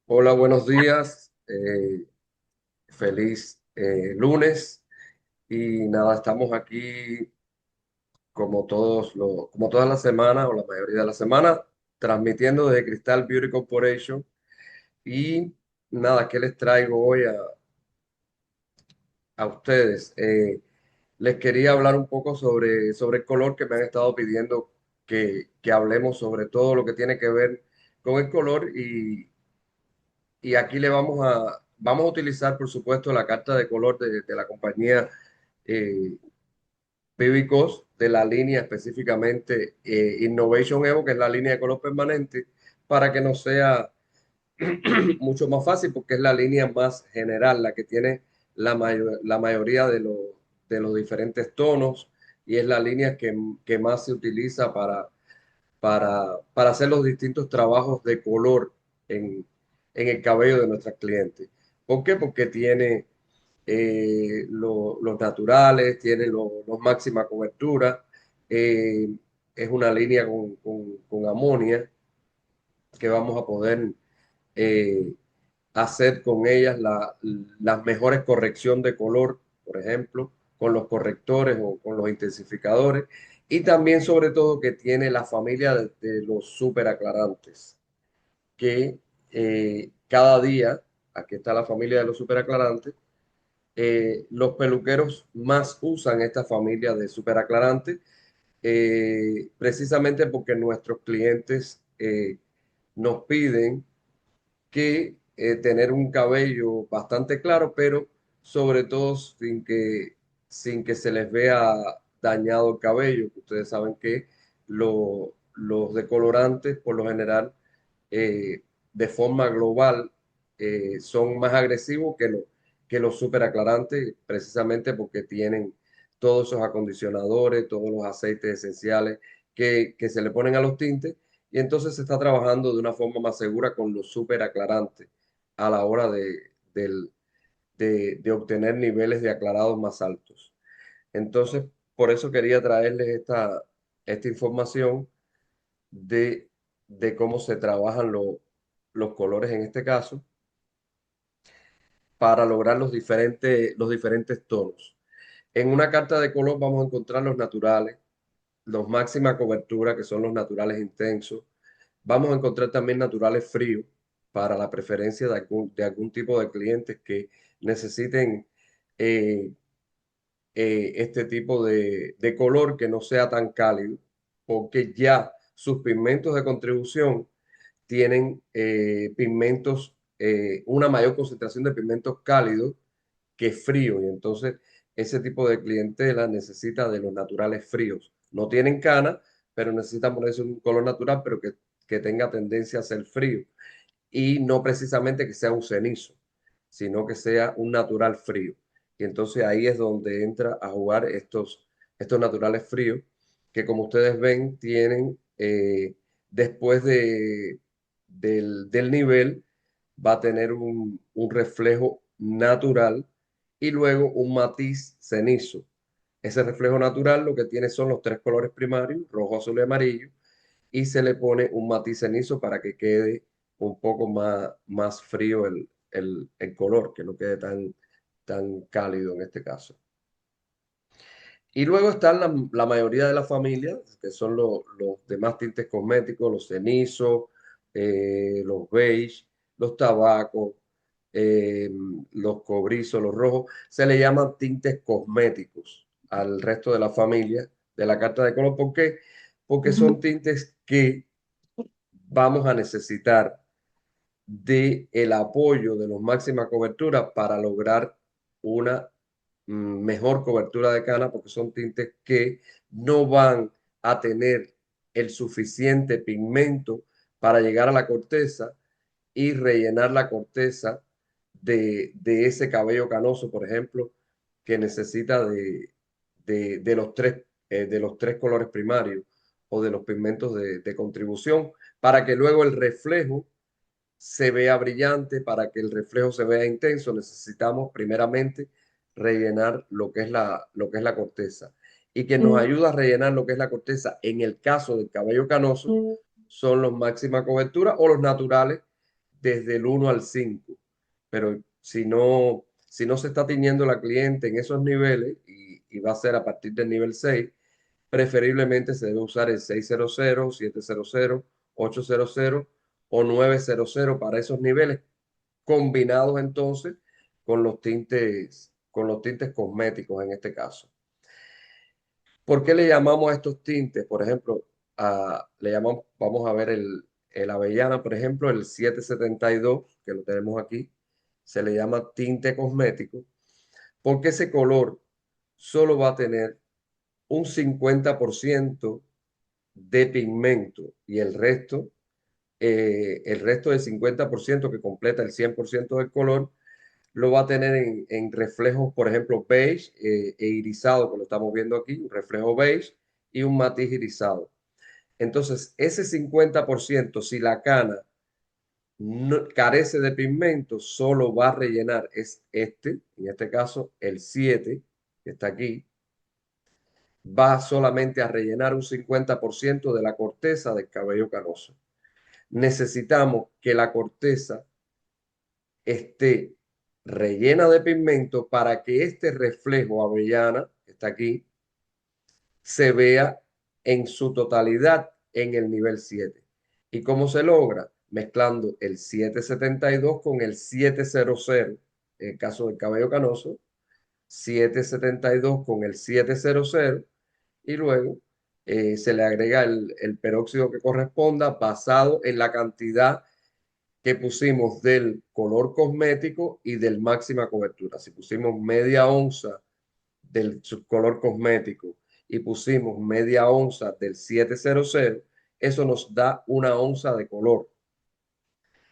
Hola, buenos días. Feliz lunes. Y nada, estamos aquí como todas las semanas o la mayoría de las semanas, transmitiendo desde Cristal Beauty Corporation. Y nada, ¿qué les traigo hoy a ustedes? Les quería hablar un poco sobre el color que me han estado pidiendo que hablemos sobre todo lo que tiene que ver con el color y aquí vamos a utilizar, por supuesto, la carta de color de la compañía Pivicos, de la línea específicamente Innovation Evo, que es la línea de color permanente, para que nos sea mucho más fácil, porque es la línea más general, la que tiene la mayoría de los diferentes tonos y es la línea que más se utiliza para hacer los distintos trabajos de color en el cabello de nuestras clientes. ¿Por qué? Porque tiene los naturales, tiene los máxima cobertura, eh, es una línea con amonia que vamos a poder eh, hacer con ellas las mejores corrección de color, por ejemplo, con los correctores o con los intensificadores, y también sobre todo que tiene la familia de los super aclarantes, que cada día, aquí está la familia de los super aclarantes, los peluqueros más usan esta familia de super aclarantes precisamente porque nuestros clientes nos piden que tener un cabello bastante claro, pero sobre todo sin que se les vea dañado el cabello. Ustedes saben que los decolorantes, por lo general, de forma global, son más agresivos que los superaclarantes, precisamente porque tienen todos esos acondicionadores, todos los aceites esenciales que se le ponen a los tintes y entonces se está trabajando de una forma más segura con los super aclarantes a la hora de obtener niveles de aclarados más altos. Entonces, por eso quería traerles esta información de, de cómo se trabajan los colores en este caso para lograr los diferentes tonos. En una carta de color vamos a encontrar los naturales, los máxima cobertura, que son los naturales intensos. Vamos a encontrar también naturales fríos para la preferencia de algún tipo de clientes que necesiten eh, este tipo de color que no sea tan cálido, porque ya sus pigmentos de contribución tienen una mayor concentración de pigmentos cálidos que fríos, y entonces ese tipo de clientela necesita de los naturales fríos. No tienen cana, pero necesitan ponerse un color natural, pero que tenga tendencia a ser frío y no precisamente que sea un cenizo, sino que sea un natural frío. Y entonces ahí es donde entra a jugar estos naturales fríos, que como ustedes ven, tienen después del nivel, va a tener un reflejo natural y luego un matiz cenizo. Ese reflejo natural lo que tiene son los tres colores primarios, rojo, azul y amarillo, y se le pone un matiz cenizo para que quede un poco más frío el color, que no quede tan cálido en este caso. Y luego están la mayoría de las familias, que son los demás tintes cosméticos, los cenizos, los beige, los tabacos, eh, los cobrizos, los rojos. Se le llaman tintes cosméticos al resto de la familia de la carta de color. ¿Por qué? Porque son tintes que vamos a necesitar de el apoyo de los máxima cobertura para lograr una mejor cobertura de cana, porque son tintes que no van a tener el suficiente pigmento para llegar a la corteza y rellenar la corteza de ese cabello canoso, por ejemplo, que necesita de los tres colores primarios o de los pigmentos de contribución, para que luego el reflejo se vea brillante, para que el reflejo se vea intenso, necesitamos primeramente rellenar lo que es la corteza. Y que nos ayuda a rellenar lo que es la corteza en el caso del cabello canoso son los máxima cobertura o los naturales desde el 1 al 5, pero si no se está tiñendo la cliente en esos niveles y va a ser a partir del nivel 6, preferiblemente se debe usar el 600, 700, 800 o 900 para esos niveles, combinados entonces con los tintes cosméticos en este caso. ¿Por qué le llamamos a estos tintes? Por ejemplo, le llamamos, vamos a ver el avellana, por ejemplo, el 772, que lo tenemos aquí, se le llama tinte cosmético, porque ese color solo va a tener un 50% de pigmento y el resto del 50% que completa el 100% del color, lo va a tener en reflejos, por ejemplo, beige e irisado, que lo estamos viendo aquí, un reflejo beige y un matiz irisado. Entonces, ese 50%, si la cana carece de pigmento, solo va a rellenar en este caso, el 7, que está aquí, va solamente a rellenar un 50% de la corteza del cabello canoso. Necesitamos que la corteza esté rellena de pigmento para que este reflejo avellana, que está aquí, se vea en su totalidad en el nivel 7. ¿Y cómo se logra? Mezclando el 772 con el 700, en el caso del cabello canoso, 772 con el 700 y luego se le agrega el peróxido que corresponda basado en la cantidad que pusimos del color cosmético y del máxima cobertura. Si pusimos media onza del color cosmético y pusimos media onza del 700, eso nos da una onza de color.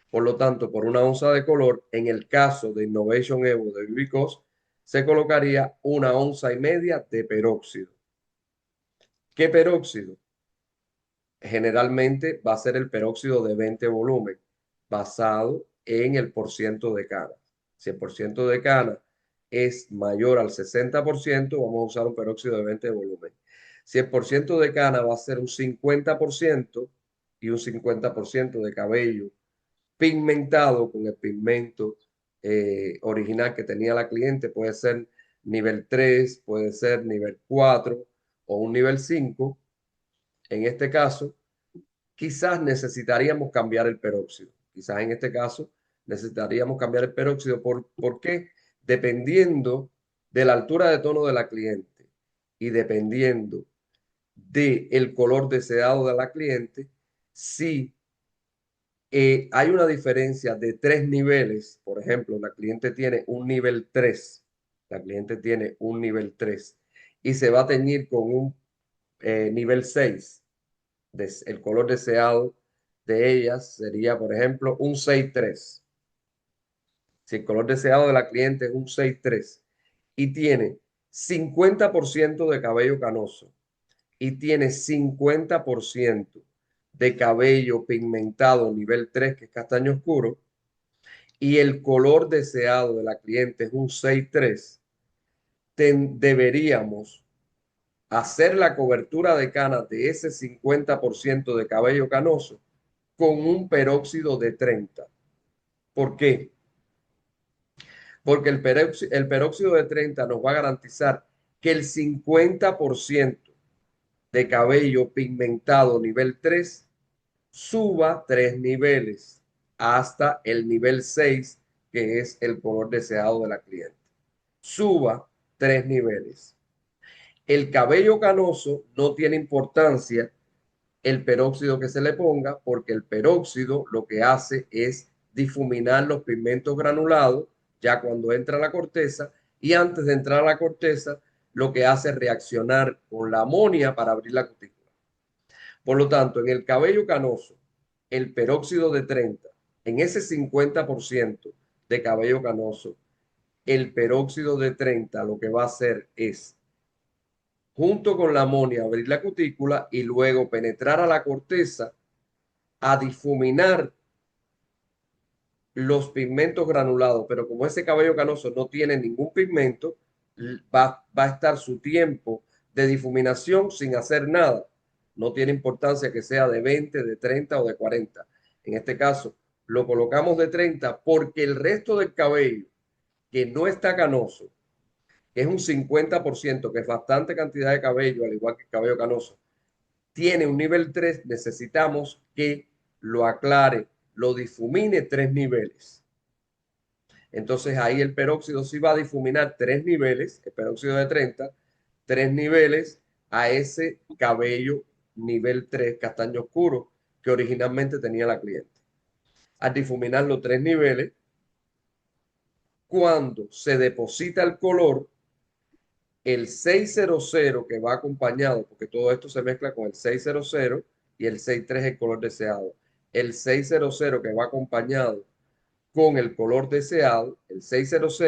Por lo tanto, por una onza de color, en el caso de Innovation Evo de Vivicos, se colocaría 1,5 onzas de peróxido. ¿Qué peróxido? Generalmente va a ser el peróxido de 20 volumen, basado en el porciento de cana. Si el porciento de cana es mayor al 60%, vamos a usar un peróxido de 20 volumen. Si el porciento de cana va a ser un 50% y un 50% de cabello pigmentado con el pigmento original que tenía la cliente, puede ser nivel 3, puede ser nivel 4 o un nivel 5. En este caso, quizás necesitaríamos cambiar el peróxido. Quizás en este caso necesitaríamos cambiar el peróxido. ¿Por qué? Dependiendo de la altura de tono de la cliente y dependiendo del color deseado de la cliente, si hay una diferencia de 3 niveles, por ejemplo, la cliente tiene un nivel 3, la cliente tiene un nivel 3 y se va a teñir con un nivel 6, el color deseado de ellas sería, por ejemplo, un 6-3. Si el color deseado de la cliente es un 6-3 y tiene 50% de cabello canoso y tiene 50% de cabello pigmentado nivel 3, que es castaño oscuro, y el color deseado de la cliente es un 6-3, deberíamos hacer la cobertura de canas de ese 50% de cabello canoso con un peróxido de 30. ¿Por qué? Porque el peróxido de 30 nos va a garantizar que el 50% de cabello pigmentado nivel 3 suba 3 niveles hasta el nivel 6, que es el color deseado de la cliente. Suba 3 niveles. El cabello canoso no tiene importancia el peróxido que se le ponga, porque el peróxido lo que hace es difuminar los pigmentos granulados ya cuando entra a la corteza, y antes de entrar a la corteza lo que hace es reaccionar con la amonía para abrir la cutícula. Por lo tanto, en el cabello canoso, el peróxido de 30, en ese 50% de cabello canoso, el peróxido de 30 lo que va a hacer es, junto con la amonia, abrir la cutícula y luego penetrar a la corteza a difuminar los pigmentos granulados. Pero como ese cabello canoso no tiene ningún pigmento, va a estar su tiempo de difuminación sin hacer nada. No tiene importancia que sea de 20, de 30 o de 40. En este caso, lo colocamos de 30 porque el resto del cabello que no está canoso, que es un 50%, que es bastante cantidad de cabello, al igual que el cabello canoso, tiene un nivel 3, necesitamos que lo aclare, lo difumine 3 niveles. Entonces ahí el peróxido sí va a difuminar 3 niveles, el peróxido de 30, 3 niveles a ese cabello nivel 3 castaño oscuro que originalmente tenía la cliente. Al difuminar los 3 niveles, cuando se deposita el color, el 600 que va acompañado, porque todo esto se mezcla con el 600 y el 63 el color deseado. El 600 que va acompañado con el color deseado, el 600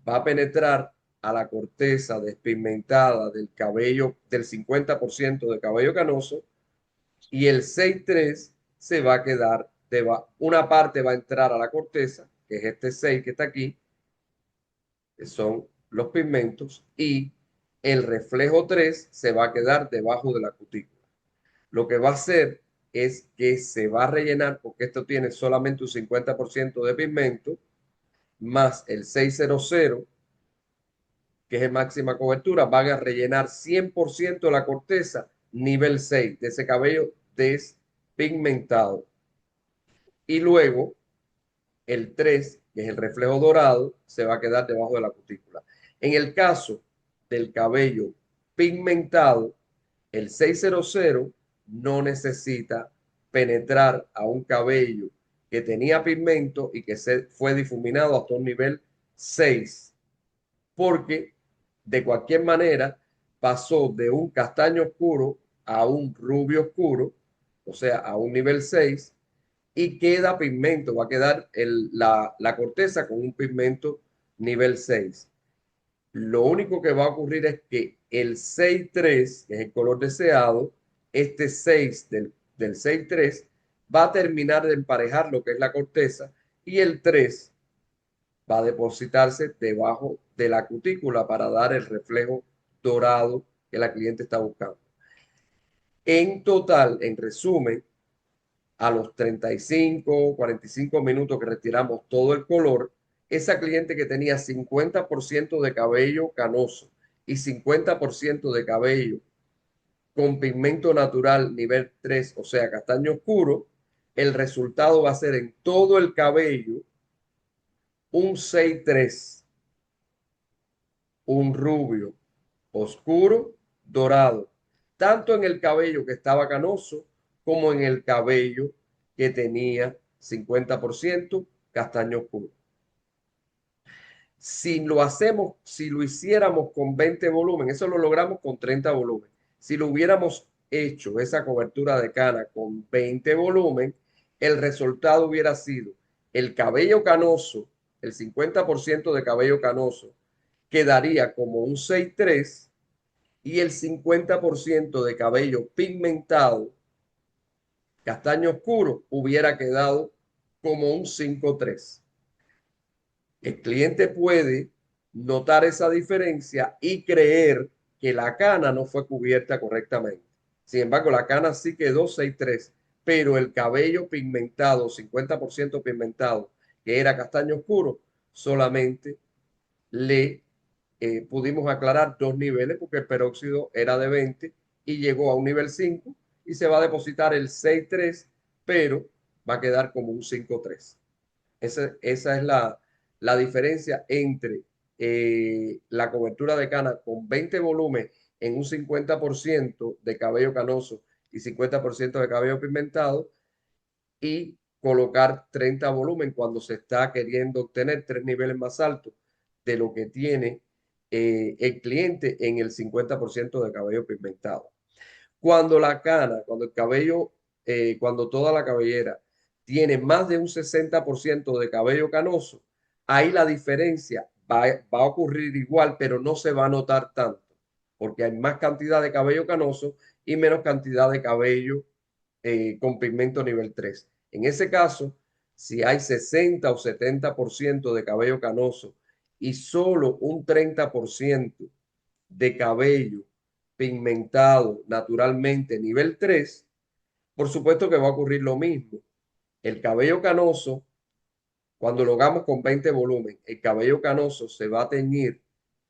va a penetrar a la corteza despigmentada del cabello, del 50% de cabello canoso, y el 63 se va a quedar, una parte va a entrar a la corteza, que es este 6 que está aquí, que son los pigmentos, y el reflejo 3 se va a quedar debajo de la cutícula. Lo que va a hacer es que se va a rellenar, porque esto tiene solamente un 50% de pigmento, más el 600, que es el máxima cobertura, van a rellenar 100% la corteza nivel 6 de ese cabello despigmentado. Y luego el 3, que es el reflejo dorado, se va a quedar debajo de la cutícula. En el caso del cabello pigmentado, el 600 no necesita penetrar a un cabello que tenía pigmento y que se fue difuminado hasta un nivel 6, porque de cualquier manera pasó de un castaño oscuro a un rubio oscuro, o sea, a un nivel 6, y queda pigmento, va a quedar la corteza con un pigmento nivel 6. Lo único que va a ocurrir es que el 6-3, que es el color deseado, este 6 del 6-3 va a terminar de emparejar lo que es la corteza, y el 3 va a depositarse debajo de la cutícula para dar el reflejo dorado que la cliente está buscando. En total, en resumen, a los 35, 45 minutos que retiramos todo el color, esa cliente que tenía 50% de cabello canoso y 50% de cabello con pigmento natural nivel 3, o sea, castaño oscuro, el resultado va a ser en todo el cabello un 6-3, un rubio oscuro dorado, tanto en el cabello que estaba canoso como en el cabello que tenía 50% castaño oscuro. Si lo hacemos, si lo hiciéramos con 20 volúmenes, eso lo logramos con 30 volúmenes. Si lo hubiéramos hecho esa cobertura de cana con 20 volúmenes, el resultado hubiera sido el cabello canoso, el 50% de cabello canoso, quedaría como un 6-3, y el 50% de cabello pigmentado, castaño oscuro, hubiera quedado como un 5-3. El cliente puede notar esa diferencia y creer que la cana no fue cubierta correctamente. Sin embargo, la cana sí quedó 6-3, pero el cabello pigmentado, 50% pigmentado, que era castaño oscuro, solamente le pudimos aclarar 2 niveles porque el peróxido era de 20 y llegó a un nivel 5, y se va a depositar el 6-3, pero va a quedar como un 5-3. Esa es la diferencia entre la cobertura de cana con 20 volúmenes en un 50% de cabello canoso y 50% de cabello pigmentado, y colocar 30 volumen cuando se está queriendo obtener 3 niveles más altos de lo que tiene el cliente en el 50% de cabello pigmentado. Cuando la cana, cuando el cabello, cuando toda la cabellera tiene más de un 60% de cabello canoso, ahí la diferencia va a ocurrir igual, pero no se va a notar tanto, porque hay más cantidad de cabello canoso y menos cantidad de cabello con pigmento nivel 3. En ese caso, si hay 60 o 70% de cabello canoso y solo un 30% de cabello pigmentado naturalmente nivel 3, por supuesto que va a ocurrir lo mismo. El cabello canoso, cuando lo hagamos con 20 volumen, el cabello canoso se va a teñir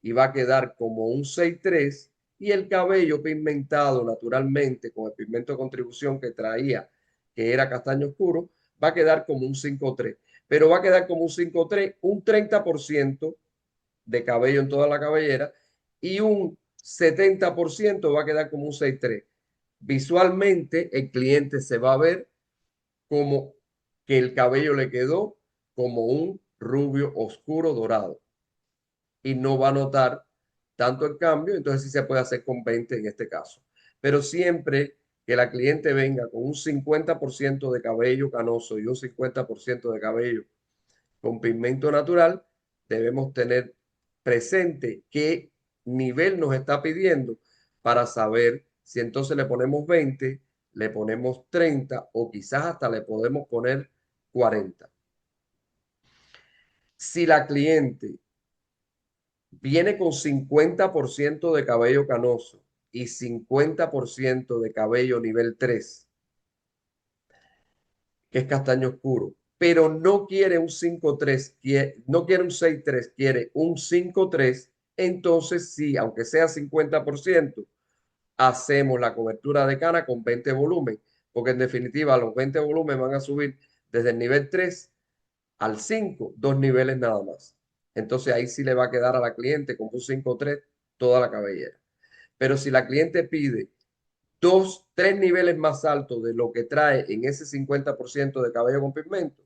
y va a quedar como un 6,3 y el cabello pigmentado naturalmente con el pigmento de contribución que traía, que era castaño oscuro, va a quedar como un 5,3. Pero va a quedar como un 5,3, un 30% de cabello en toda la cabellera y un 70% va a quedar como un 6,3. Visualmente el cliente se va a ver como que el cabello le quedó como un rubio oscuro dorado y no va a notar tanto el cambio, entonces sí se puede hacer con 20 en este caso. Pero siempre que la cliente venga con un 50% de cabello canoso y un 50% de cabello con pigmento natural, debemos tener presente qué nivel nos está pidiendo para saber si entonces le ponemos 20, le ponemos 30 o quizás hasta le podemos poner 40. Si la cliente viene con 50% de cabello canoso y 50% de cabello nivel 3, que es castaño oscuro, pero no quiere un 5,3, no quiere un 6,3, quiere un 5,3, entonces sí, aunque sea 50%, hacemos la cobertura de cana con 20 volumen, porque en definitiva los 20 volumen van a subir desde el nivel 3 al 5, dos niveles nada más. Entonces ahí sí le va a quedar a la cliente con un 5,3 toda la cabellera. Pero si la cliente pide dos, tres niveles más altos de lo que trae en ese 50% de cabello con pigmento,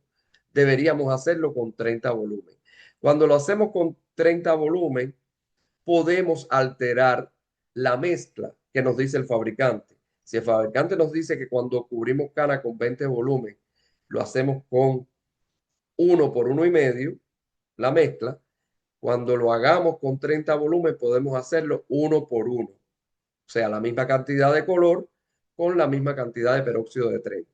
deberíamos hacerlo con 30 volumen. Cuando lo hacemos con 30 volumen, podemos alterar la mezcla que nos dice el fabricante. Si el fabricante nos dice que cuando cubrimos cana con 20 volumen, lo hacemos con 1 por 1,5, la mezcla, cuando lo hagamos con 30 volumen, podemos hacerlo 1 por 1. O sea, la misma cantidad de color con la misma cantidad de peróxido de 30.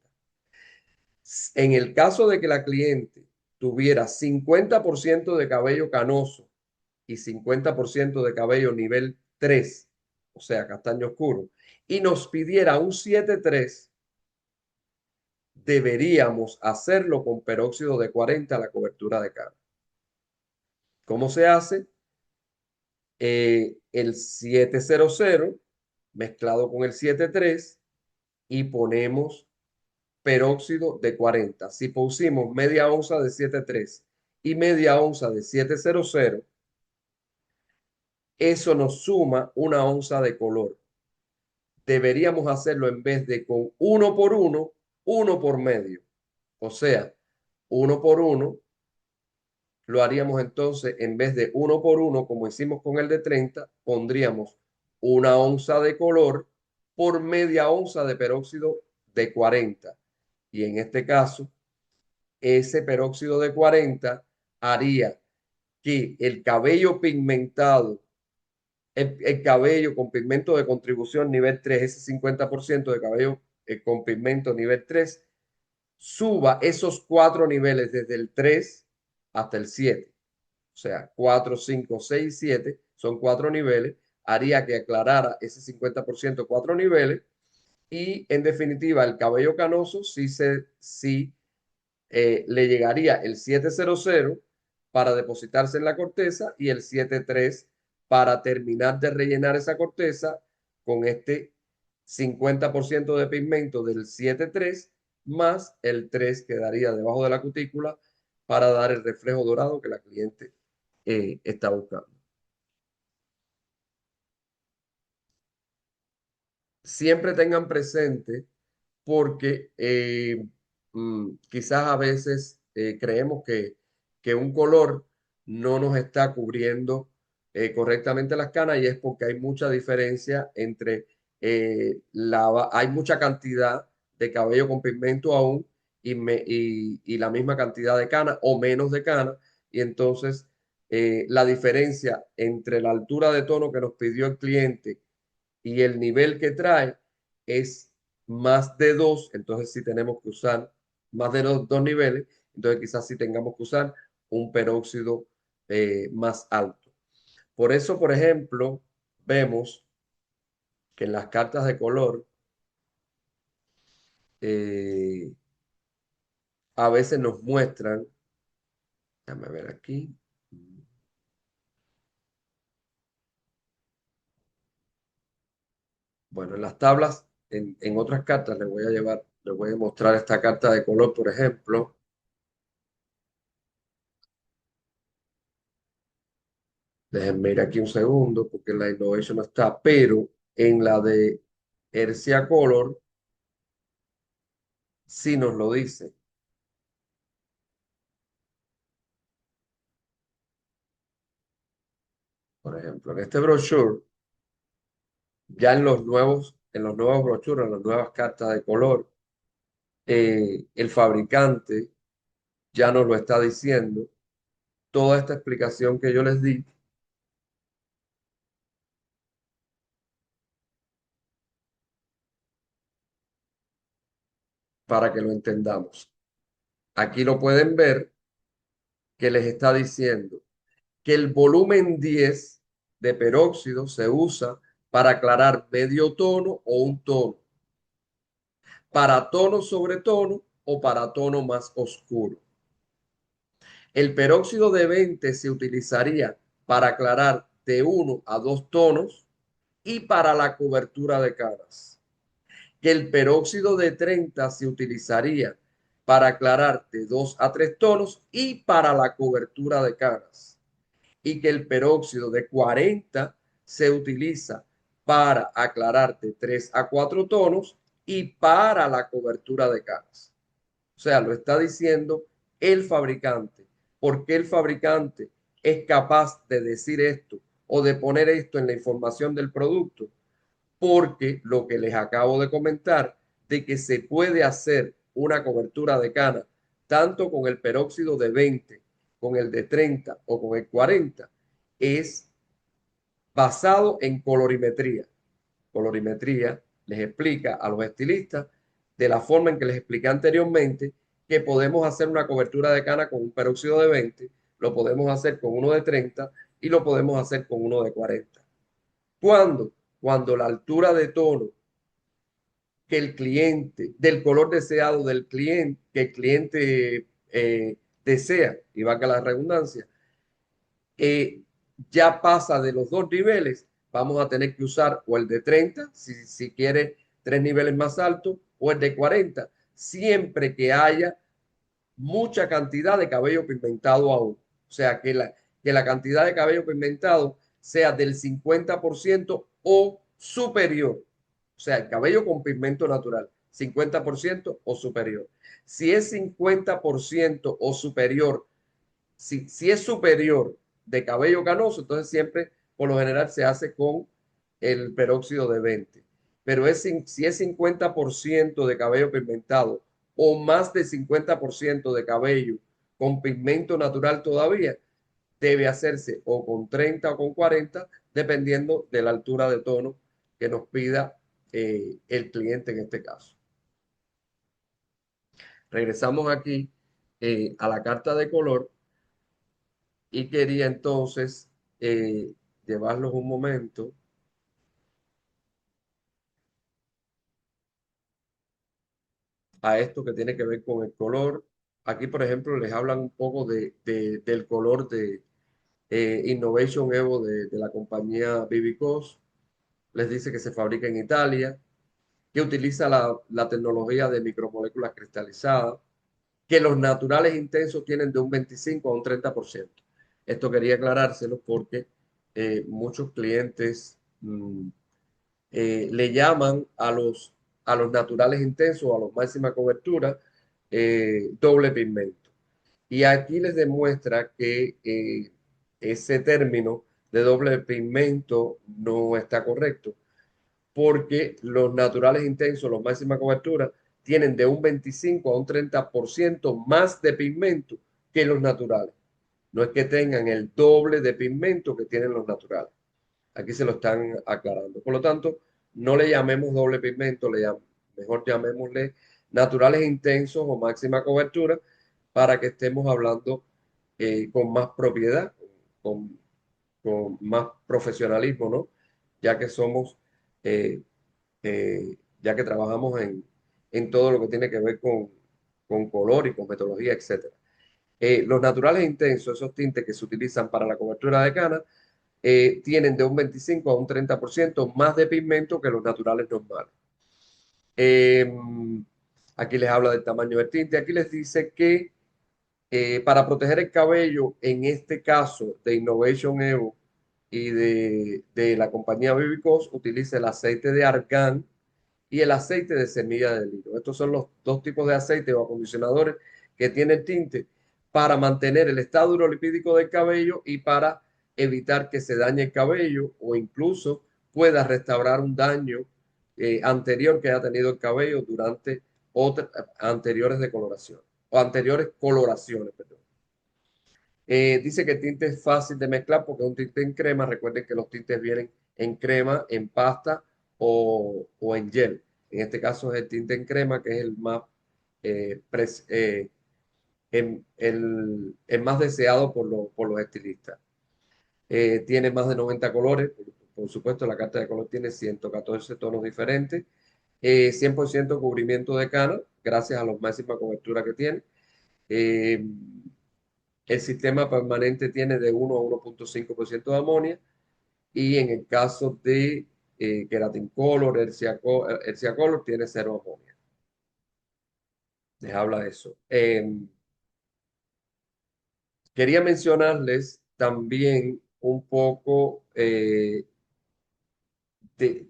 En el caso de que la cliente tuviera 50% de cabello canoso y 50% de cabello nivel 3, o sea, castaño oscuro, y nos pidiera un 7,3, deberíamos hacerlo con peróxido de 40 a la cobertura de cara. ¿Cómo se hace? El 700 mezclado con el 7,3 y ponemos peróxido de 40. Si pusimos media onza de 7,3 y media onza de 700, eso nos suma una onza de color. Deberíamos hacerlo en vez de con 1 por 1, 1 por medio. O sea, 1 por 1 lo haríamos entonces en vez de 1 por 1, como hicimos con el de 30, pondríamos una onza de color por media onza de peróxido de 40. Y en este caso, ese peróxido de 40 haría que el cabello pigmentado, el cabello con pigmento de contribución nivel 3, ese 50% de cabello con pigmento nivel 3, suba esos 4 niveles desde el 3 hasta el 7. O sea, 4, 5, 6, 7 son 4 niveles, haría que aclarara ese 50%, 4 niveles, y en definitiva el cabello canoso sí le llegaría el 700 para depositarse en la corteza y el 7,3 para terminar de rellenar esa corteza con este 50% de pigmento del 7,3 más el 3 quedaría debajo de la cutícula para dar el reflejo dorado que la cliente está buscando. Siempre tengan presente porque quizás a veces creemos que un color no nos está cubriendo correctamente las canas y es porque hay mucha diferencia entre hay mucha cantidad de cabello con pigmento aún y la misma cantidad de cana o menos de cana y entonces la diferencia entre la altura de tono que nos pidió el cliente y el nivel que trae es más de 2, entonces sí tenemos que usar más de dos niveles, entonces quizás sí tengamos que usar un peróxido más alto. Por eso, por ejemplo, vemos que en las cartas de color, eh, a veces nos muestran, déjame ver aquí, bueno, en las tablas, en otras cartas les voy a llevar, les voy a mostrar esta carta de color, por ejemplo. Déjenme ir aquí un segundo porque en la Innovation no está, pero en la de Hercia Color sí nos lo dice. Por ejemplo, en este brochure, ya en los nuevos brochures, en las nuevas cartas de color, el fabricante ya nos lo está diciendo. Toda esta explicación que yo les di para que lo entendamos. Aquí lo pueden ver que les está diciendo que el volumen 10 de peróxido se usa para aclarar medio tono o un tono, para tono sobre tono o para tono más oscuro. El peróxido de 20 se utilizaría para aclarar de 1 a 2 tonos y para la cobertura de caras. Que el peróxido de 30 se utilizaría para aclarar de 2 a 3 tonos y para la cobertura de caras. Y que el peróxido de 40 se utiliza para aclarar de 3 a 4 tonos y para la cobertura de caras. O sea, lo está diciendo el fabricante. ¿Por qué el fabricante es capaz de decir esto o de poner esto en la información del producto? Porque lo que les acabo de comentar, de que se puede hacer una cobertura de cana tanto con el peróxido de 20, con el de 30 o con el 40, es basado en colorimetría. Colorimetría les explica a los estilistas de la forma en que les expliqué anteriormente que podemos hacer una cobertura de cana con un peróxido de 20, lo podemos hacer con uno de 30 y lo podemos hacer con uno de 40. ¿Cuándo? Cuando la altura de tono que el cliente, del color deseado del cliente, que el cliente desea, y valga la redundancia, eh, ya pasa de los 2 niveles, vamos a tener que usar o el de 30, si quiere 3 niveles más altos, o el de 40, siempre que haya mucha cantidad de cabello pigmentado aún. O sea, que la cantidad de cabello pigmentado sea del 50% o superior. O sea, el cabello con pigmento natural, 50% o superior. Si es 50% o superior, si es superior de cabello canoso, entonces siempre, por lo general, se hace con el peróxido de 20. Pero si es 50% de cabello pigmentado o más de 50% de cabello con pigmento natural todavía, debe hacerse o con 30 o con 40, dependiendo de la altura de tono que nos pida el cliente en este caso. Regresamos aquí a la carta de color y quería entonces llevarlos un momento a esto que tiene que ver con el color. Aquí, por ejemplo, les hablan un poco del color de Innovation Evo de la compañía Bibicos. Les dice que se fabrica en Italia, que utiliza la tecnología de micromoléculas cristalizadas, que los naturales intensos tienen de un 25 a un 30%. Esto quería aclarárselo porque muchos clientes le llaman a los naturales intensos, a los máxima cobertura, doble pigmento. Y aquí les demuestra que ese término de doble pigmento no está correcto, porque los naturales intensos, los máxima cobertura, tienen de un 25 a un 30% más de pigmento que los naturales. No es que tengan el doble de pigmento que tienen los naturales. Aquí se lo están aclarando. Por lo tanto, no le llamemos doble pigmento, mejor llamémosle naturales intensos o máxima cobertura para que estemos hablando con más propiedad, con, con más profesionalismo, ¿no? Ya que somos, ya que trabajamos en todo lo que tiene que ver con color y con metodología, etcétera. Los naturales intensos, esos tintes que se utilizan para la cobertura de canas, tienen de un 25 a un 30% más de pigmento que los naturales normales. Eh, Aquí les habla del tamaño del tinte. Aquí les dice que para proteger el cabello, en este caso de Innovation Evo y de la compañía Vivicos, utiliza el aceite de argán y el aceite de semilla de lino. Estos son los dos tipos de aceite o acondicionadores que tiene el tinte para mantener el estado urolipídico del cabello y para evitar que se dañe el cabello o incluso pueda restaurar un daño anterior que haya tenido el cabello durante anteriores decoloraciones o anteriores coloraciones, perdón. Dice que el tinte es fácil de mezclar porque es un tinte en crema. Recuerden que los tintes vienen en crema, en pasta o en gel. En este caso es el tinte en crema, que es el más, el más deseado por los estilistas. Tiene más de 90 colores. Por supuesto, la carta de color tiene 114 tonos diferentes. 100% cubrimiento de cana, gracias a la máxima cobertura que tiene. Eh, el sistema permanente tiene de 1 a 1,5% de amonia y en el caso de Keratin Color, Hercia Color, tiene cero amonia. Les habla de eso. Quería mencionarles también un poco de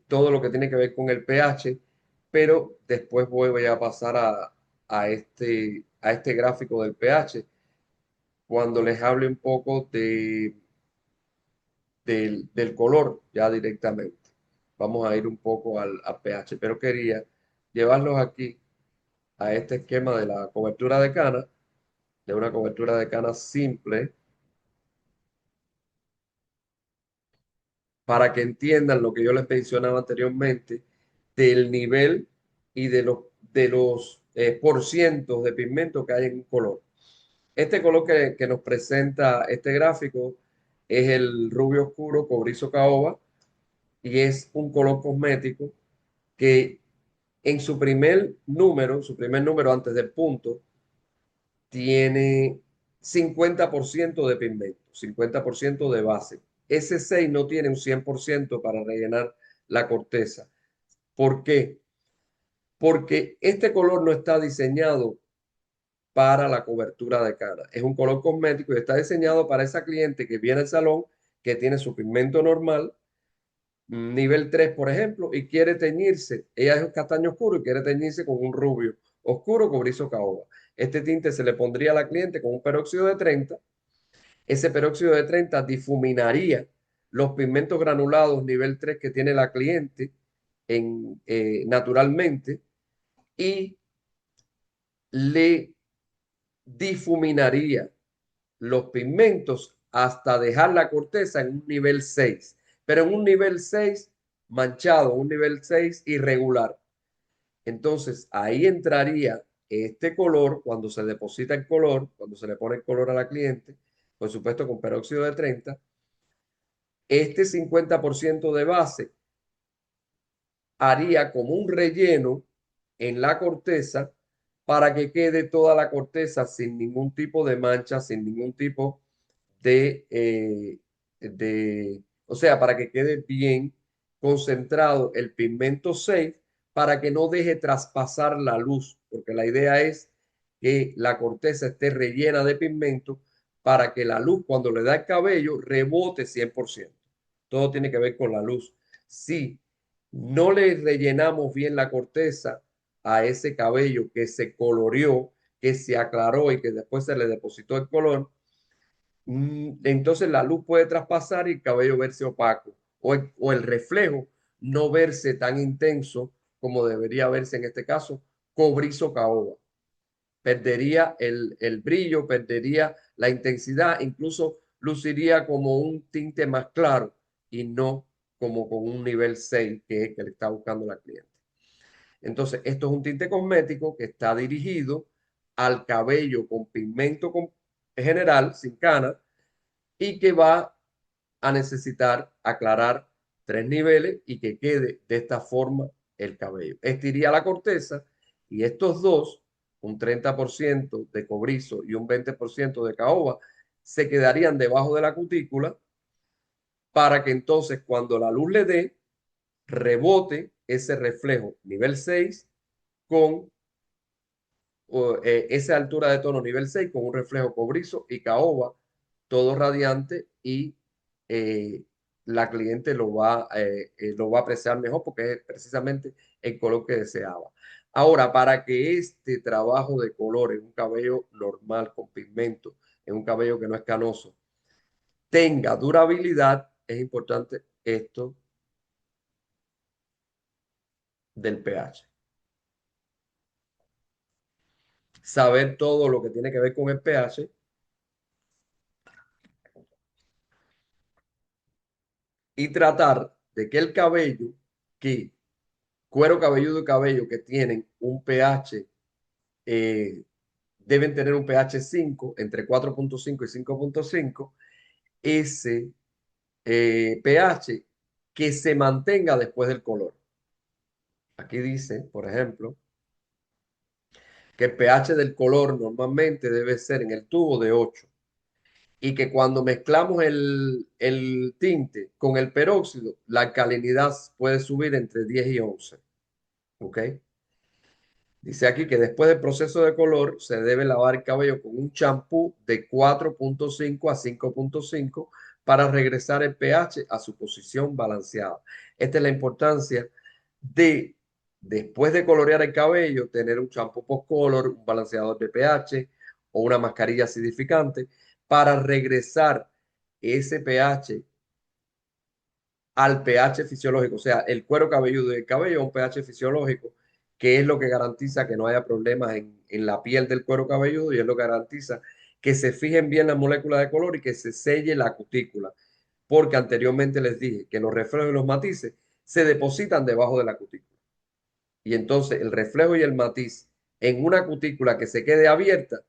todo lo que tiene que ver con el pH, pero después voy a pasar a este gráfico del pH cuando les hable un poco del color ya directamente. Vamos a ir un poco al pH, pero quería llevarlos aquí a este esquema de la cobertura de cana, de una cobertura de cana simple, para que entiendan lo que yo les mencionaba anteriormente del nivel y de los por cientos de pigmento que hay en un color. Este color que nos presenta este gráfico es el rubio oscuro cobrizo caoba y es un color cosmético que en su primer número antes del punto, tiene 50% de pigmento, 50% de base. Ese 6 no tiene un 100% para rellenar la corteza. ¿Por qué? Porque este color no está diseñado para la cobertura de cara. Es un color cosmético y está diseñado para esa cliente que viene al salón, que tiene su pigmento normal, nivel 3 por ejemplo, y quiere teñirse. Ella es castaño oscuro y quiere teñirse con un rubio oscuro cobrizo caoba. Este tinte se le pondría a la cliente con un peróxido de 30. Ese peróxido de 30 difuminaría los pigmentos granulados nivel 3 que tiene la cliente naturalmente y le difuminaría los pigmentos hasta dejar la corteza en un nivel 6, pero en un nivel 6 manchado, un nivel 6 irregular. Entonces ahí entraría este color cuando se deposita el color, cuando se le pone el color a la cliente, por supuesto con peróxido de 30, este 50% de base haría como un relleno en la corteza para que quede toda la corteza sin ningún tipo de mancha, sin ningún tipo o sea, para que quede bien concentrado el pigmento 6 para que no deje traspasar la luz, porque la idea es que la corteza esté rellena de pigmento para que la luz cuando le da el cabello rebote 100%. Todo tiene que ver con la luz. Si no le rellenamos bien la corteza a ese cabello que se coloreó, que se aclaró y que después se le depositó el color, entonces la luz puede traspasar y el cabello verse opaco o el reflejo no verse tan intenso como debería verse en este caso, cobrizo caoba. Perdería el brillo, perdería la intensidad, incluso luciría como un tinte más claro y no como con un nivel 6 que es el que le está buscando la cliente. Entonces, esto es un tinte cosmético que está dirigido al cabello con pigmento general, sin cana, y que va a necesitar aclarar 3 niveles y que quede de esta forma el cabello. Estiría la corteza y estos dos un 30% de cobrizo y un 20% de caoba, se quedarían debajo de la cutícula para que entonces cuando la luz le dé, rebote ese reflejo nivel 6 con esa altura de tono nivel 6 con un reflejo cobrizo y caoba, todo radiante y eh, la cliente lo va a apreciar mejor porque es precisamente el color que deseaba. Ahora, para que este trabajo de color en un cabello normal, con pigmento, en un cabello que no es canoso, tenga durabilidad, es importante esto del pH. Saber todo lo que tiene que ver con el pH y tratar de que el cabello, que cuero cabelludo y cabello que tienen un pH, eh, deben tener un pH 5, entre 4.5 y 5.5, ese pH que se mantenga después del color. Aquí dice, por ejemplo, que el pH del color normalmente debe ser en el tubo de 8 y que cuando mezclamos el tinte con el peróxido, la alcalinidad puede subir entre 10 y 11. ¿Ok? Dice aquí que después del proceso de color se debe lavar el cabello con un champú de 4.5 a 5.5 para regresar el pH a su posición balanceada. Esta es la importancia de, después de colorear el cabello, tener un champú post-color, un balanceador de pH o una mascarilla acidificante para regresar ese pH al pH fisiológico, o sea, el cuero cabelludo y el cabello a un pH fisiológico, que es lo que garantiza que no haya problemas en la piel del cuero cabelludo y es lo que garantiza que se fijen bien las moléculas de color y que se selle la cutícula, porque anteriormente les dije que los reflejos y los matices se depositan debajo de la cutícula. Y entonces el reflejo y el matiz en una cutícula que se quede abierta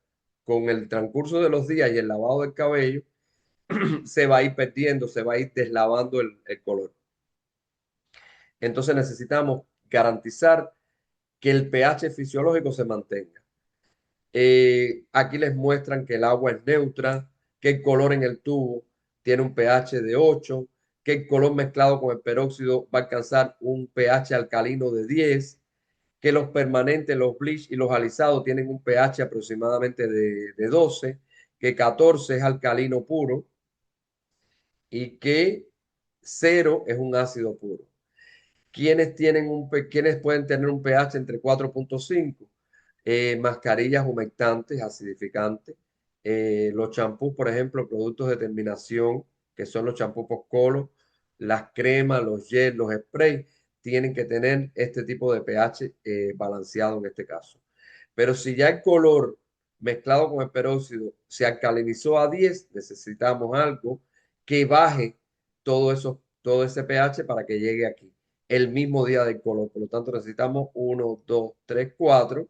con el transcurso de los días y el lavado del cabello, se va a ir perdiendo, se va a ir deslavando el color. Entonces necesitamos garantizar que el pH fisiológico se mantenga. Aquí les muestran que el agua es neutra, que el color en el tubo tiene un pH de 8, que el color mezclado con el peróxido va a alcanzar un pH alcalino de 10, que los permanentes, los bleach y los alisados tienen un pH aproximadamente de 12, que 14 es alcalino puro y que 0 es un ácido puro. ¿Quiénes pueden tener un pH entre 4.5? Mascarillas humectantes, acidificantes, los champús, por ejemplo, productos de terminación, que son los champús post-color, las cremas, los gel, los sprays, tienen que tener este tipo de pH balanceado en este caso. Pero si ya el color mezclado con el peróxido se alcalinizó a 10, necesitamos algo que baje todo ese pH para que llegue aquí el mismo día del color. Por lo tanto, necesitamos 1, 2, 3, 4.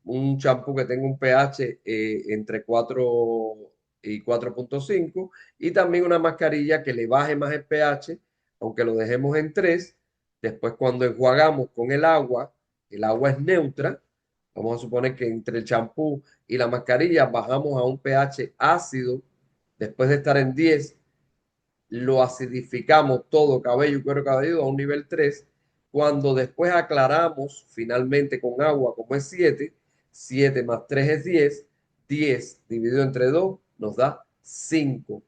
Un champú que tenga un pH entre 4 y 4.5 y también una mascarilla que le baje más el pH, aunque lo dejemos en 3. Después, cuando enjuagamos con el agua es neutra. Vamos a suponer que entre el champú y la mascarilla bajamos a un pH ácido. Después de estar en 10, lo acidificamos todo, cabello y cuero cabelludo a un nivel 3. Cuando después aclaramos finalmente con agua, como es 7, 7 más 3 es 10, 10 dividido entre 2 nos da 5.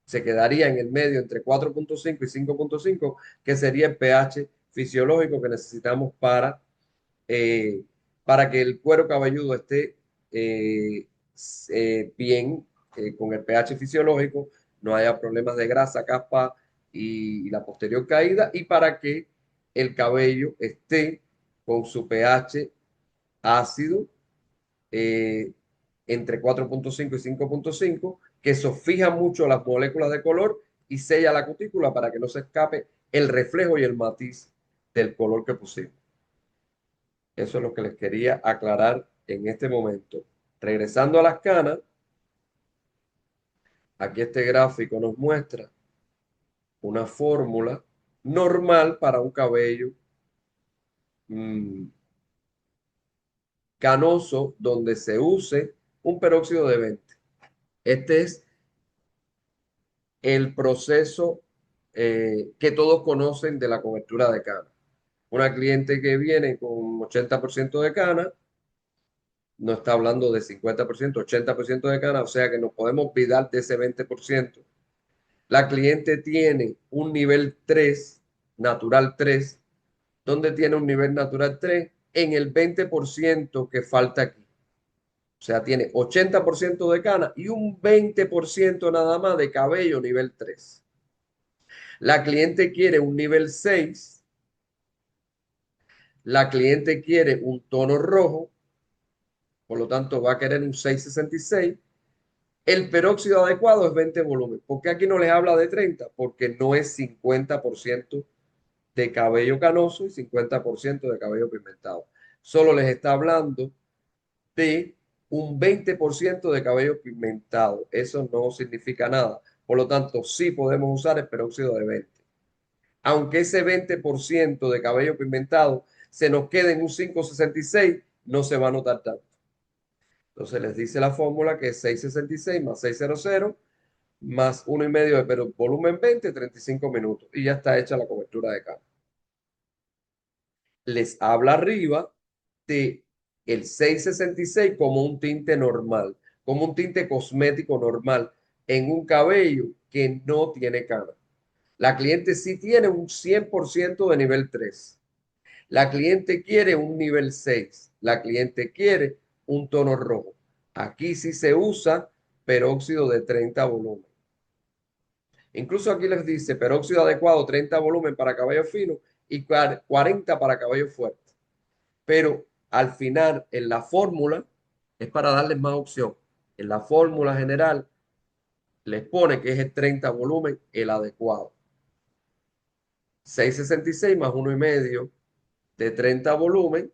Se quedaría en el medio entre 4.5 y 5.5, que sería el pH fisiológico que necesitamos eh, para que el cuero cabelludo esté eh, bien con el pH fisiológico, no haya problemas de grasa, caspa y la posterior caída, y para que el cabello esté con su pH ácido eh, entre 4.5 y 5.5, que eso fija mucho las moléculas de color y sella la cutícula para que no se escape el reflejo y el matiz del color que pusimos. Eso es lo que les quería aclarar en este momento. Regresando a las canas, aquí este gráfico nos muestra una fórmula normal para un cabello mm, canoso donde se use un peróxido de 20. Este es el proceso que todos conocen de la cobertura de cana. Una cliente que viene con 80% de cana, no está hablando de 50%, 80% de cana, o sea que nos podemos olvidar de ese 20%. La cliente tiene un nivel 3, natural 3, donde tiene un nivel natural 3 en el 20% que falta aquí. O sea, tiene 80% de cana y un 20% nada más de cabello nivel 3. La cliente quiere un nivel 6. La cliente quiere un tono rojo, por lo tanto va a querer un 666. El peróxido adecuado es 20 volumen. ¿Por qué aquí no les habla de 30? Porque no es 50% de cabello canoso y 50% de cabello pigmentado. Solo les está hablando de un 20% de cabello pigmentado. Eso no significa nada. Por lo tanto, sí podemos usar el peróxido de 20. Aunque ese 20% de cabello pigmentado se nos quede en un 566, no se va a notar tanto. Entonces les dice la fórmula que es 666 más 600 más 1,5 de pero volumen 20, 35 minutos. Y ya está hecha la cobertura de cana. Les habla arriba de el 666 como un tinte normal, como un tinte cosmético normal en un cabello que no tiene cana. La cliente sí tiene un 100% de nivel 3. La cliente quiere un nivel 6. La cliente quiere un tono rojo. Aquí sí se usa peróxido de 30 volumen. Incluso aquí les dice peróxido adecuado 30 volumen para cabello fino y 40 para cabello fuerte. Pero al final, en la fórmula, es para darles más opción. En la fórmula general, les pone que es el 30 volumen el adecuado. 666 más 1,5 de 30 volumen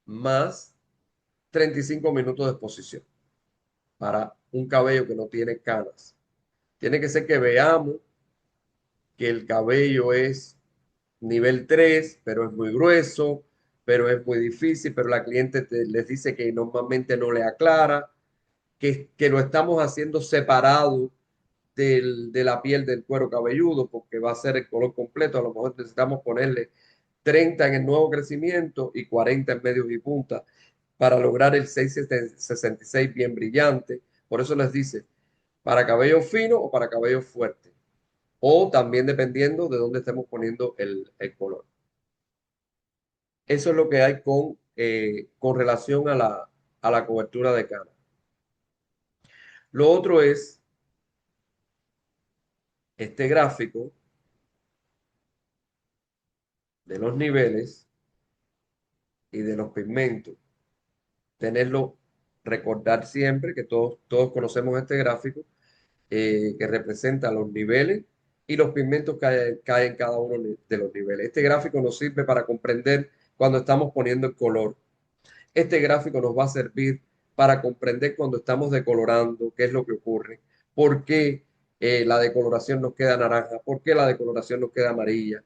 más 35 minutos de exposición para un cabello que no tiene canas. Tiene que ser que veamos que el cabello es nivel 3 pero es muy grueso, pero es muy difícil, pero la cliente les dice que normalmente no le aclara, que lo estamos haciendo separado de la piel del cuero cabelludo porque va a ser el color completo. A lo mejor necesitamos ponerle 30 en el nuevo crecimiento y 40 en medios y punta para lograr el 666 bien brillante. Por eso les dice, para cabello fino o para cabello fuerte. O también dependiendo de dónde estemos poniendo el color. Eso es lo que hay con relación a la cobertura de cana. Lo otro es este gráfico de los niveles y de los pigmentos. Tenerlo, recordar siempre que todos conocemos este gráfico que representa los niveles y los pigmentos que hay en cada uno de los niveles. Este gráfico nos sirve para comprender cuando estamos poniendo el color. Este gráfico nos va a servir para comprender cuando estamos decolorando, qué es lo que ocurre, por qué la decoloración nos queda naranja, por qué la decoloración nos queda amarilla,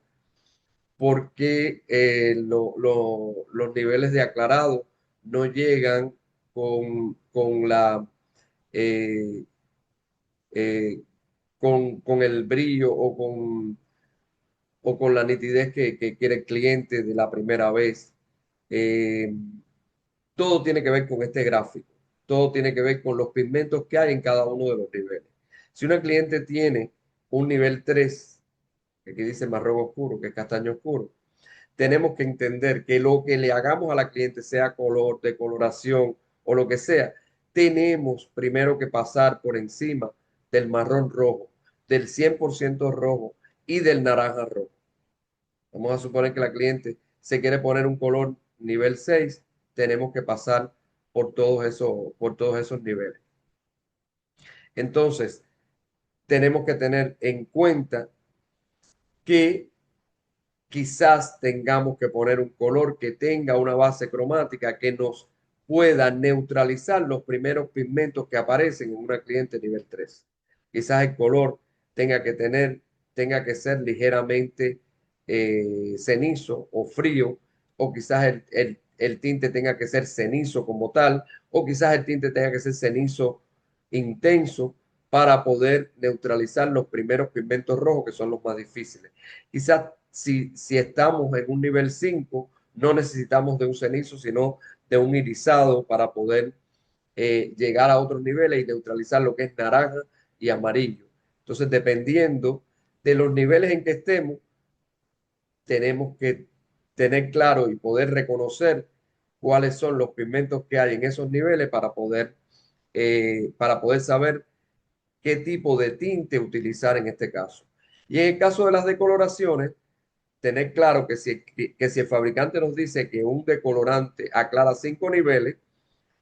por qué los niveles de aclarado no llegan con la eh, eh, con el brillo o con la nitidez que quiere el cliente de la primera vez. Eh, Todo tiene que ver con este gráfico. Todo tiene que ver con los pigmentos que hay en cada uno de los niveles. Si una cliente tiene un nivel 3, que aquí dice marrón oscuro, que es castaño oscuro, tenemos que entender que lo que le hagamos a la cliente, sea color, decoloración o lo que sea, tenemos primero que pasar por encima del marrón rojo, del 100% rojo y del naranja rojo. Vamos a suponer que la cliente se quiere poner un color nivel 6, tenemos que pasar por todos esos niveles. Entonces, tenemos que tener en cuenta que quizás tengamos que poner un color que tenga una base cromática que nos pueda neutralizar los primeros pigmentos que aparecen en una cliente nivel 3. Quizás el color tenga que ser ligeramente cenizo o frío, o quizás el tinte tenga que ser cenizo como tal, o quizás el tinte tenga que ser cenizo intenso para poder neutralizar los primeros pigmentos rojos, que son los más difíciles. Quizás si estamos en un nivel 5 no necesitamos de un cenizo, sino de un irisado para poder llegar a otros niveles y neutralizar lo que es naranja y amarillo. Entonces, dependiendo de los niveles en que estemos, tenemos que tener claro y poder reconocer cuáles son los pigmentos que hay en esos niveles para poder saber qué tipo de tinte utilizar en este caso. Y en el caso de las decoloraciones, tener claro que si el fabricante nos dice que un decolorante aclara 5 niveles,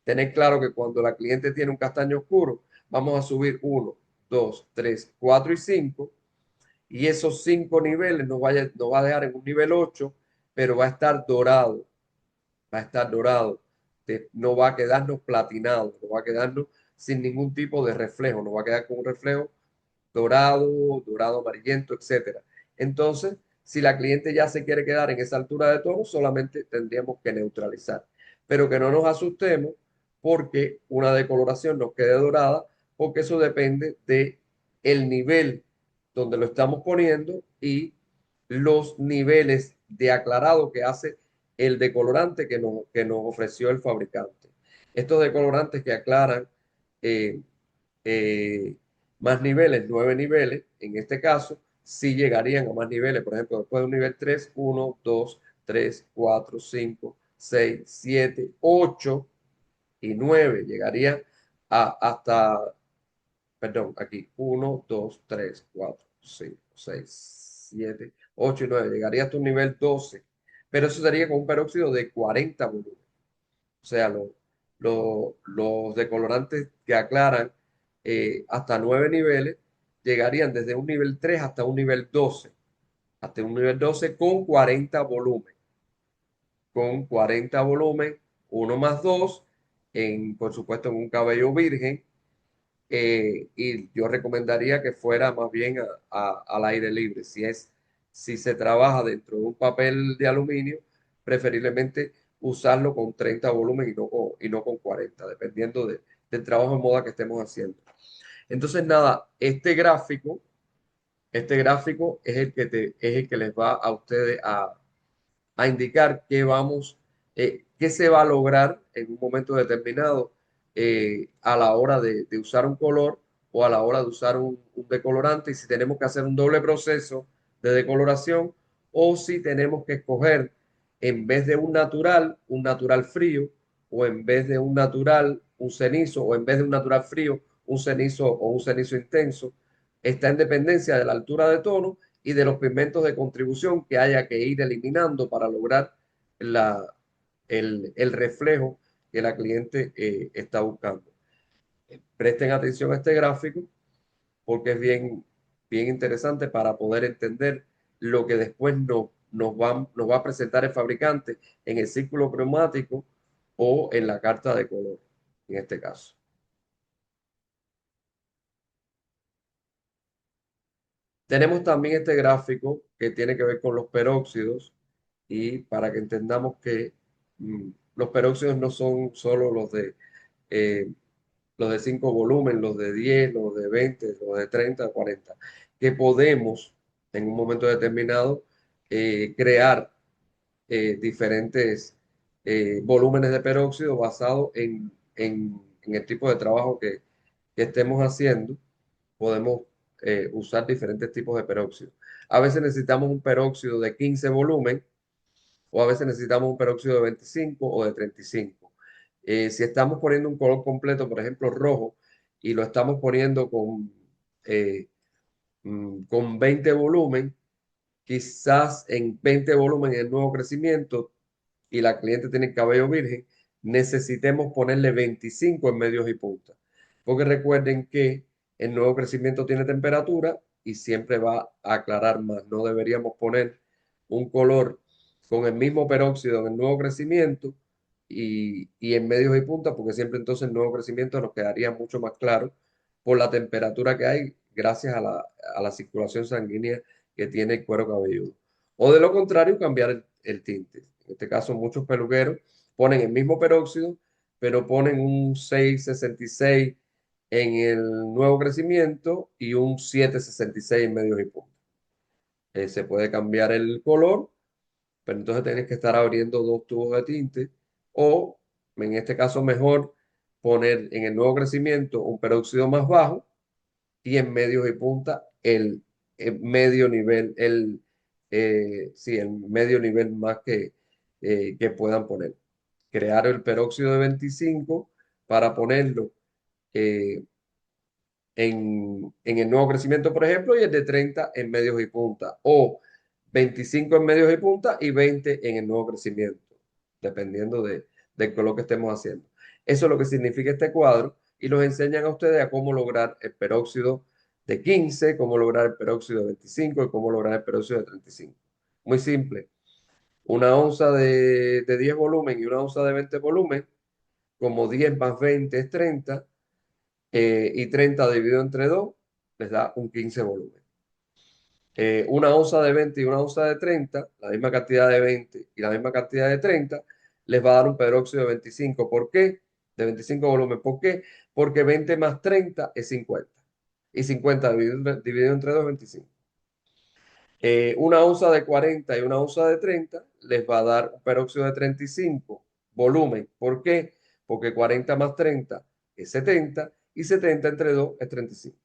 tener claro que cuando la cliente tiene un castaño oscuro, vamos a subir uno, 2, 3, 4 y 5, y esos 5 niveles nos va a dejar en un nivel 8, pero va a estar dorado, no va a quedarnos platinado, no va a quedarnos sin ningún tipo de reflejo, no va a quedar con un reflejo dorado, dorado amarillento, etcétera. Entonces, si la cliente ya se quiere quedar en esa altura de tono, solamente tendríamos que neutralizar. Pero que no nos asustemos porque una decoloración nos quede dorada, porque eso depende de el nivel donde lo estamos poniendo y los niveles de aclarado que hace el decolorante que nos ofreció el fabricante. Estos decolorantes que aclaran eh, eh, más niveles, 9 niveles, en este caso, sí llegarían a más niveles. Por ejemplo, después de un nivel 3 1 2 3 4 5 6 7 8 y 9 llegaría hasta, perdón, aquí 1 2 3 4 5 6 7 8 y 9 llegaría hasta un nivel 12, pero eso sería con un peróxido de 40 volúmenes. O sea, los decolorantes que aclaran hasta 9 niveles llegarían desde un nivel 3 hasta un nivel 12, hasta un nivel 12 con 40 volumen. Con 40 volumen, uno más dos, por supuesto en un cabello virgen, y yo recomendaría que fuera más bien al aire libre. Si se trabaja dentro de un papel de aluminio, preferiblemente usarlo con 30 volúmenes y no con 40, dependiendo del trabajo de moda que estemos haciendo. Entonces, nada, este gráfico es el que les va a ustedes a indicar qué se va a lograr en un momento determinado a la hora de usar un color o a la hora de usar un decolorante, y si tenemos que hacer un doble proceso de decoloración o si tenemos que escoger en vez de un natural frío, o en vez de un natural, un cenizo, o en vez de un natural frío, un cenizo o un cenizo intenso. Está en dependencia de la altura de tono y de los pigmentos de contribución que haya que ir eliminando para lograr la, el reflejo que la cliente está buscando. Presten atención a este gráfico porque es bien interesante para poder entender lo que después nos va a presentar el fabricante en el círculo cromático o en la carta de color, en este caso. Tenemos también este gráfico que tiene que ver con los peróxidos, y para que entendamos que los peróxidos no son solo eh, los de 5 volumen, los de 10, los de 20, los de 30, 40, que podemos en un momento determinado crear diferentes volúmenes de peróxido basados en el tipo de trabajo que estemos haciendo. Podemos usar diferentes tipos de peróxido. A veces necesitamos un peróxido de 15 volumen, o a veces necesitamos un peróxido de 25 o de 35. Si estamos poniendo un color completo, por ejemplo rojo, y lo estamos poniendo eh, con 20 volumen, quizás en 20 volumen en nuevo crecimiento y la cliente tiene el cabello virgen, necesitemos ponerle 25 en medios y puntas. Porque recuerden que el nuevo crecimiento tiene temperatura y siempre va a aclarar más. No deberíamos poner un color con el mismo peróxido en el nuevo crecimiento y en medios y puntas, porque siempre entonces el nuevo crecimiento nos quedaría mucho más claro por la temperatura que hay gracias a la circulación sanguínea que tiene el cuero cabelludo. O de lo contrario, cambiar el tinte. En este caso, muchos peluqueros ponen el mismo peróxido, pero ponen un 6,66 en el nuevo crecimiento y un 7,66 en medios y puntos. Se puede cambiar el color, pero entonces tienes que estar abriendo dos tubos de tinte o, en este caso, mejor poner en el nuevo crecimiento un peróxido más bajo y en medios y punta el medio nivel, sí, el medio nivel más que puedan poner. Crear el peróxido de 25 para ponerlo eh, en el nuevo crecimiento, por ejemplo, y el de 30 en medios y punta, o 25 en medios y punta y 20 en el nuevo crecimiento, dependiendo del color que estemos haciendo. Eso es lo que significa este cuadro y los enseñan a ustedes a cómo lograr el peróxido de 15, cómo lograr el peróxido de 25 y cómo lograr el peróxido de 35. Muy simple. Una onza de 10 volumen y una onza de 20 volumen, como 10 más 20 es 30, y 30 dividido entre 2 les da un 15 volumen. Una onza de 20 y una onza de 30, la misma cantidad de 20 y la misma cantidad de 30, les va a dar un peróxido de 25. ¿Por qué? De 25 volumen. ¿Por qué? Porque 20 más 30 es 50. Y 50 dividido entre 2 es 25. Una onza de 40 y una onza de 30 les va a dar un peróxido de 35 volumen. ¿Por qué? Porque 40 más 30 es 70 y 70 entre 2 es 35.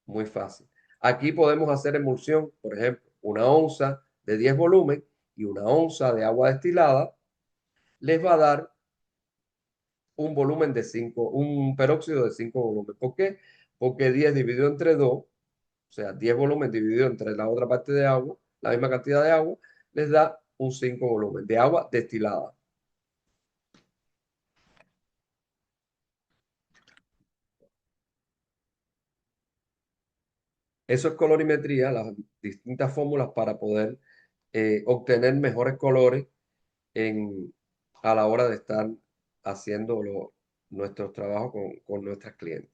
Muy fácil. Aquí podemos hacer emulsión, por ejemplo, una onza de 10 volumen y una onza de agua destilada les va a dar un volumen de 5, un peróxido de 5 volumen. ¿Por qué? Porque 10 dividido entre 2, o sea, 10 volumen dividido entre la otra parte de agua, la misma cantidad de agua, les da un 5 volumen de agua destilada. Eso es colorimetría, las distintas fórmulas para poder obtener mejores colores en, a la hora de estar haciendo nuestros trabajos con nuestras clientes.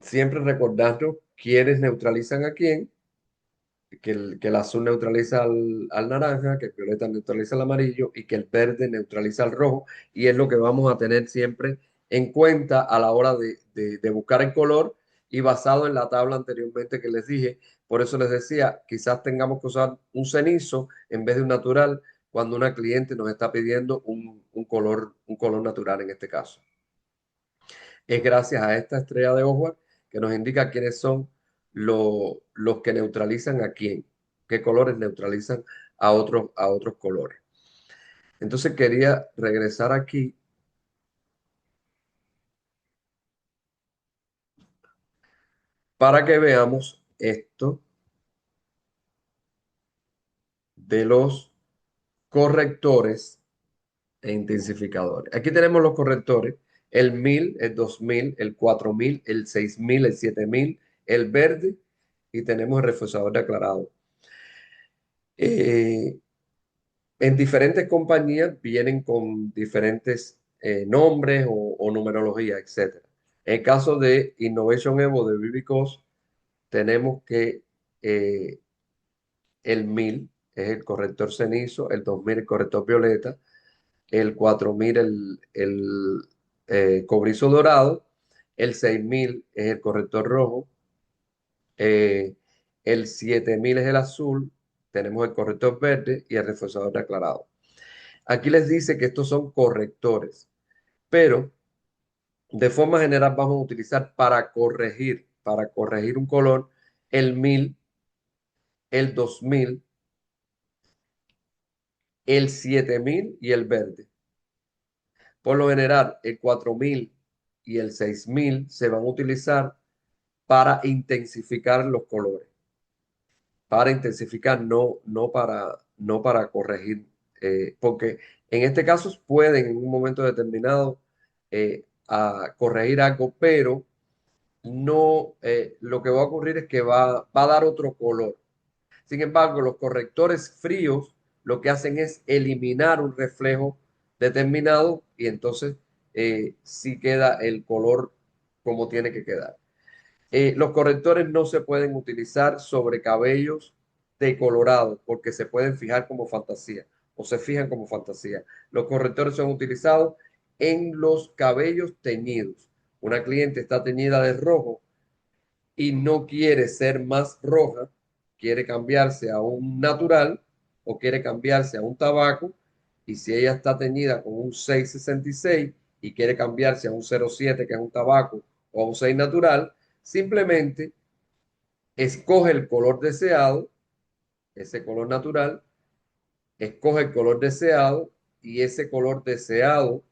Siempre recordando quiénes neutralizan a quién, que el azul neutraliza al naranja, que el violeta neutraliza al amarillo y que el verde neutraliza al rojo. Y es lo que vamos a tener siempre en cuenta a la hora de buscar el color y basado en la tabla anteriormente que les dije. Por eso les decía, quizás tengamos que usar un cenizo en vez de un natural cuando una cliente nos está pidiendo un color natural en este caso. Es gracias a esta estrella de Howard que nos indica quiénes son los que neutralizan a quién, qué colores neutralizan a otros colores. Entonces quería regresar aquí para que veamos esto de los correctores e intensificadores. Aquí tenemos los correctores, el 1000, el 2000, el 4000, el 6000, el 7000, el verde y tenemos el reforzador de aclarado. Eh, En diferentes compañías vienen con diferentes nombres o numerología, etcétera. En el caso de Innovation Evo de Vivicos, tenemos que el 1000 es el corrector cenizo, el 2000 el corrector violeta, el 4000 el cobrizo dorado, el 6000 es el corrector rojo, eh, el 7000 es el azul, tenemos el corrector verde y el reforzador de aclarado. Aquí les dice que estos son correctores, pero de forma general vamos a utilizar para corregir un color, el 1000, el 2000, el 7000 y el verde. Por lo general, el 4000 y el 6000 se van a utilizar para intensificar los colores, para intensificar, no para corregir, porque en este caso pueden en un momento determinado a corregir algo, pero no, lo que va a ocurrir es que va a dar otro color. Sin embargo, los correctores fríos lo que hacen es eliminar un reflejo determinado y entonces sí queda el color como tiene que quedar. Los correctores no se pueden utilizar sobre cabellos decolorados porque se pueden fijar como fantasía o se fijan como fantasía. Los correctores son utilizados en los cabellos teñidos. Una cliente está teñida de rojo y no quiere ser más roja, quiere cambiarse a un natural o quiere cambiarse a un tabaco, y si ella está teñida con un 666 y quiere cambiarse a un 07 que es un tabaco o a un 6 natural, simplemente escoge el color deseado, ese color natural, escoge el color deseado y ese color deseado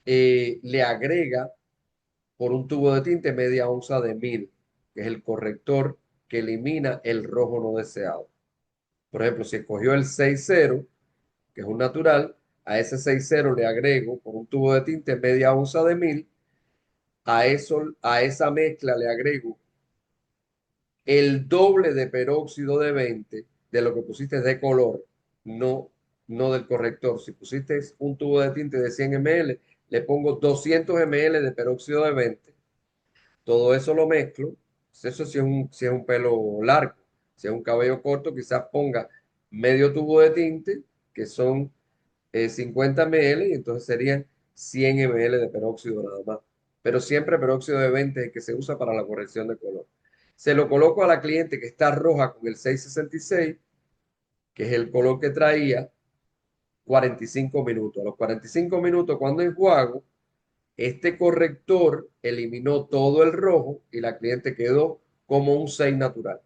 le agrega por un tubo de tinte media onza de 1000, que es el corrector que elimina el rojo no deseado. Por ejemplo, si escogió el 60, que es un natural, a ese 60 le agrego por un tubo de tinte media onza de 1000, a esa mezcla le agrego el doble de peróxido de 20 de lo que pusiste de color, no, no del corrector. Si pusiste un tubo de tinte de 100 ml, le pongo 200 ml de peróxido de 20. Todo eso lo mezclo. Eso si es un pelo largo. Si es un cabello corto, quizás ponga medio tubo de tinte, que son 50 ml, y entonces serían 100 ml de peróxido nada más. Pero siempre peróxido de 20 es el que se usa para la corrección de color. Se lo coloco a la cliente que está roja con el 666, que es el color que traía, 45 minutos. A los 45 minutos, cuando enjuago, este corrector eliminó todo el rojo y la cliente quedó como un 6 natural.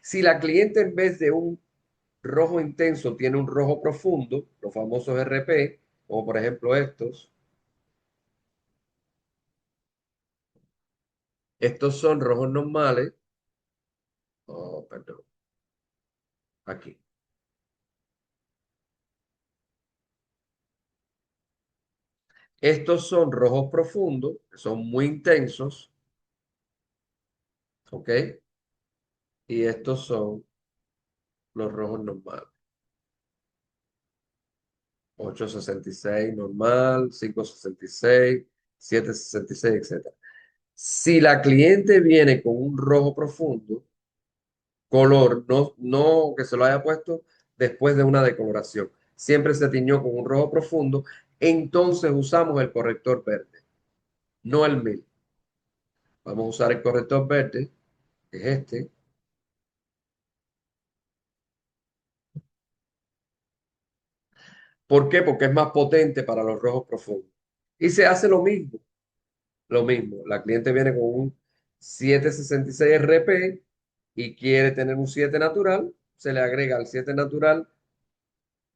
Si la cliente en vez de un rojo intenso tiene un rojo profundo, los famosos RP, como por ejemplo estos son rojos normales. Oh, perdón, aquí. Estos son rojos profundos, que son muy intensos, ¿ok? Y estos son los rojos normales. 866 normal, 566, 766, etcétera. Si la cliente viene con un rojo profundo, color, no que se lo haya puesto después de una decoloración, siempre se tiñó con un rojo profundo, entonces usamos el corrector verde, no el 1000. Vamos a usar el corrector verde, que es este. ¿Por qué? Porque es más potente para los rojos profundos. Y se hace lo mismo, lo mismo. La cliente viene con un 766 RP y quiere tener un 7 natural, se le agrega al 7 natural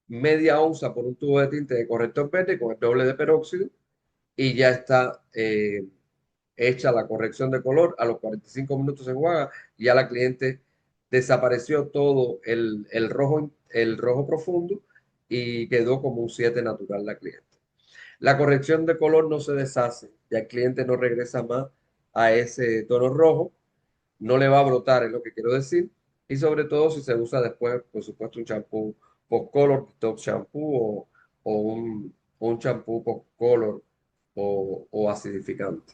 media onza por un tubo de tinte de corrector verde con el doble de peróxido y ya está hecha la corrección de color. A los 45 minutos se enjuaga y ya la cliente desapareció todo el rojo profundo y quedó como un 7 natural la cliente. La corrección de color no se deshace, ya el cliente no regresa más a ese tono rojo, no le va a brotar, es lo que quiero decir, y sobre todo si se usa después, por supuesto, un champú post-color, top shampoo o un champú post-color o acidificante.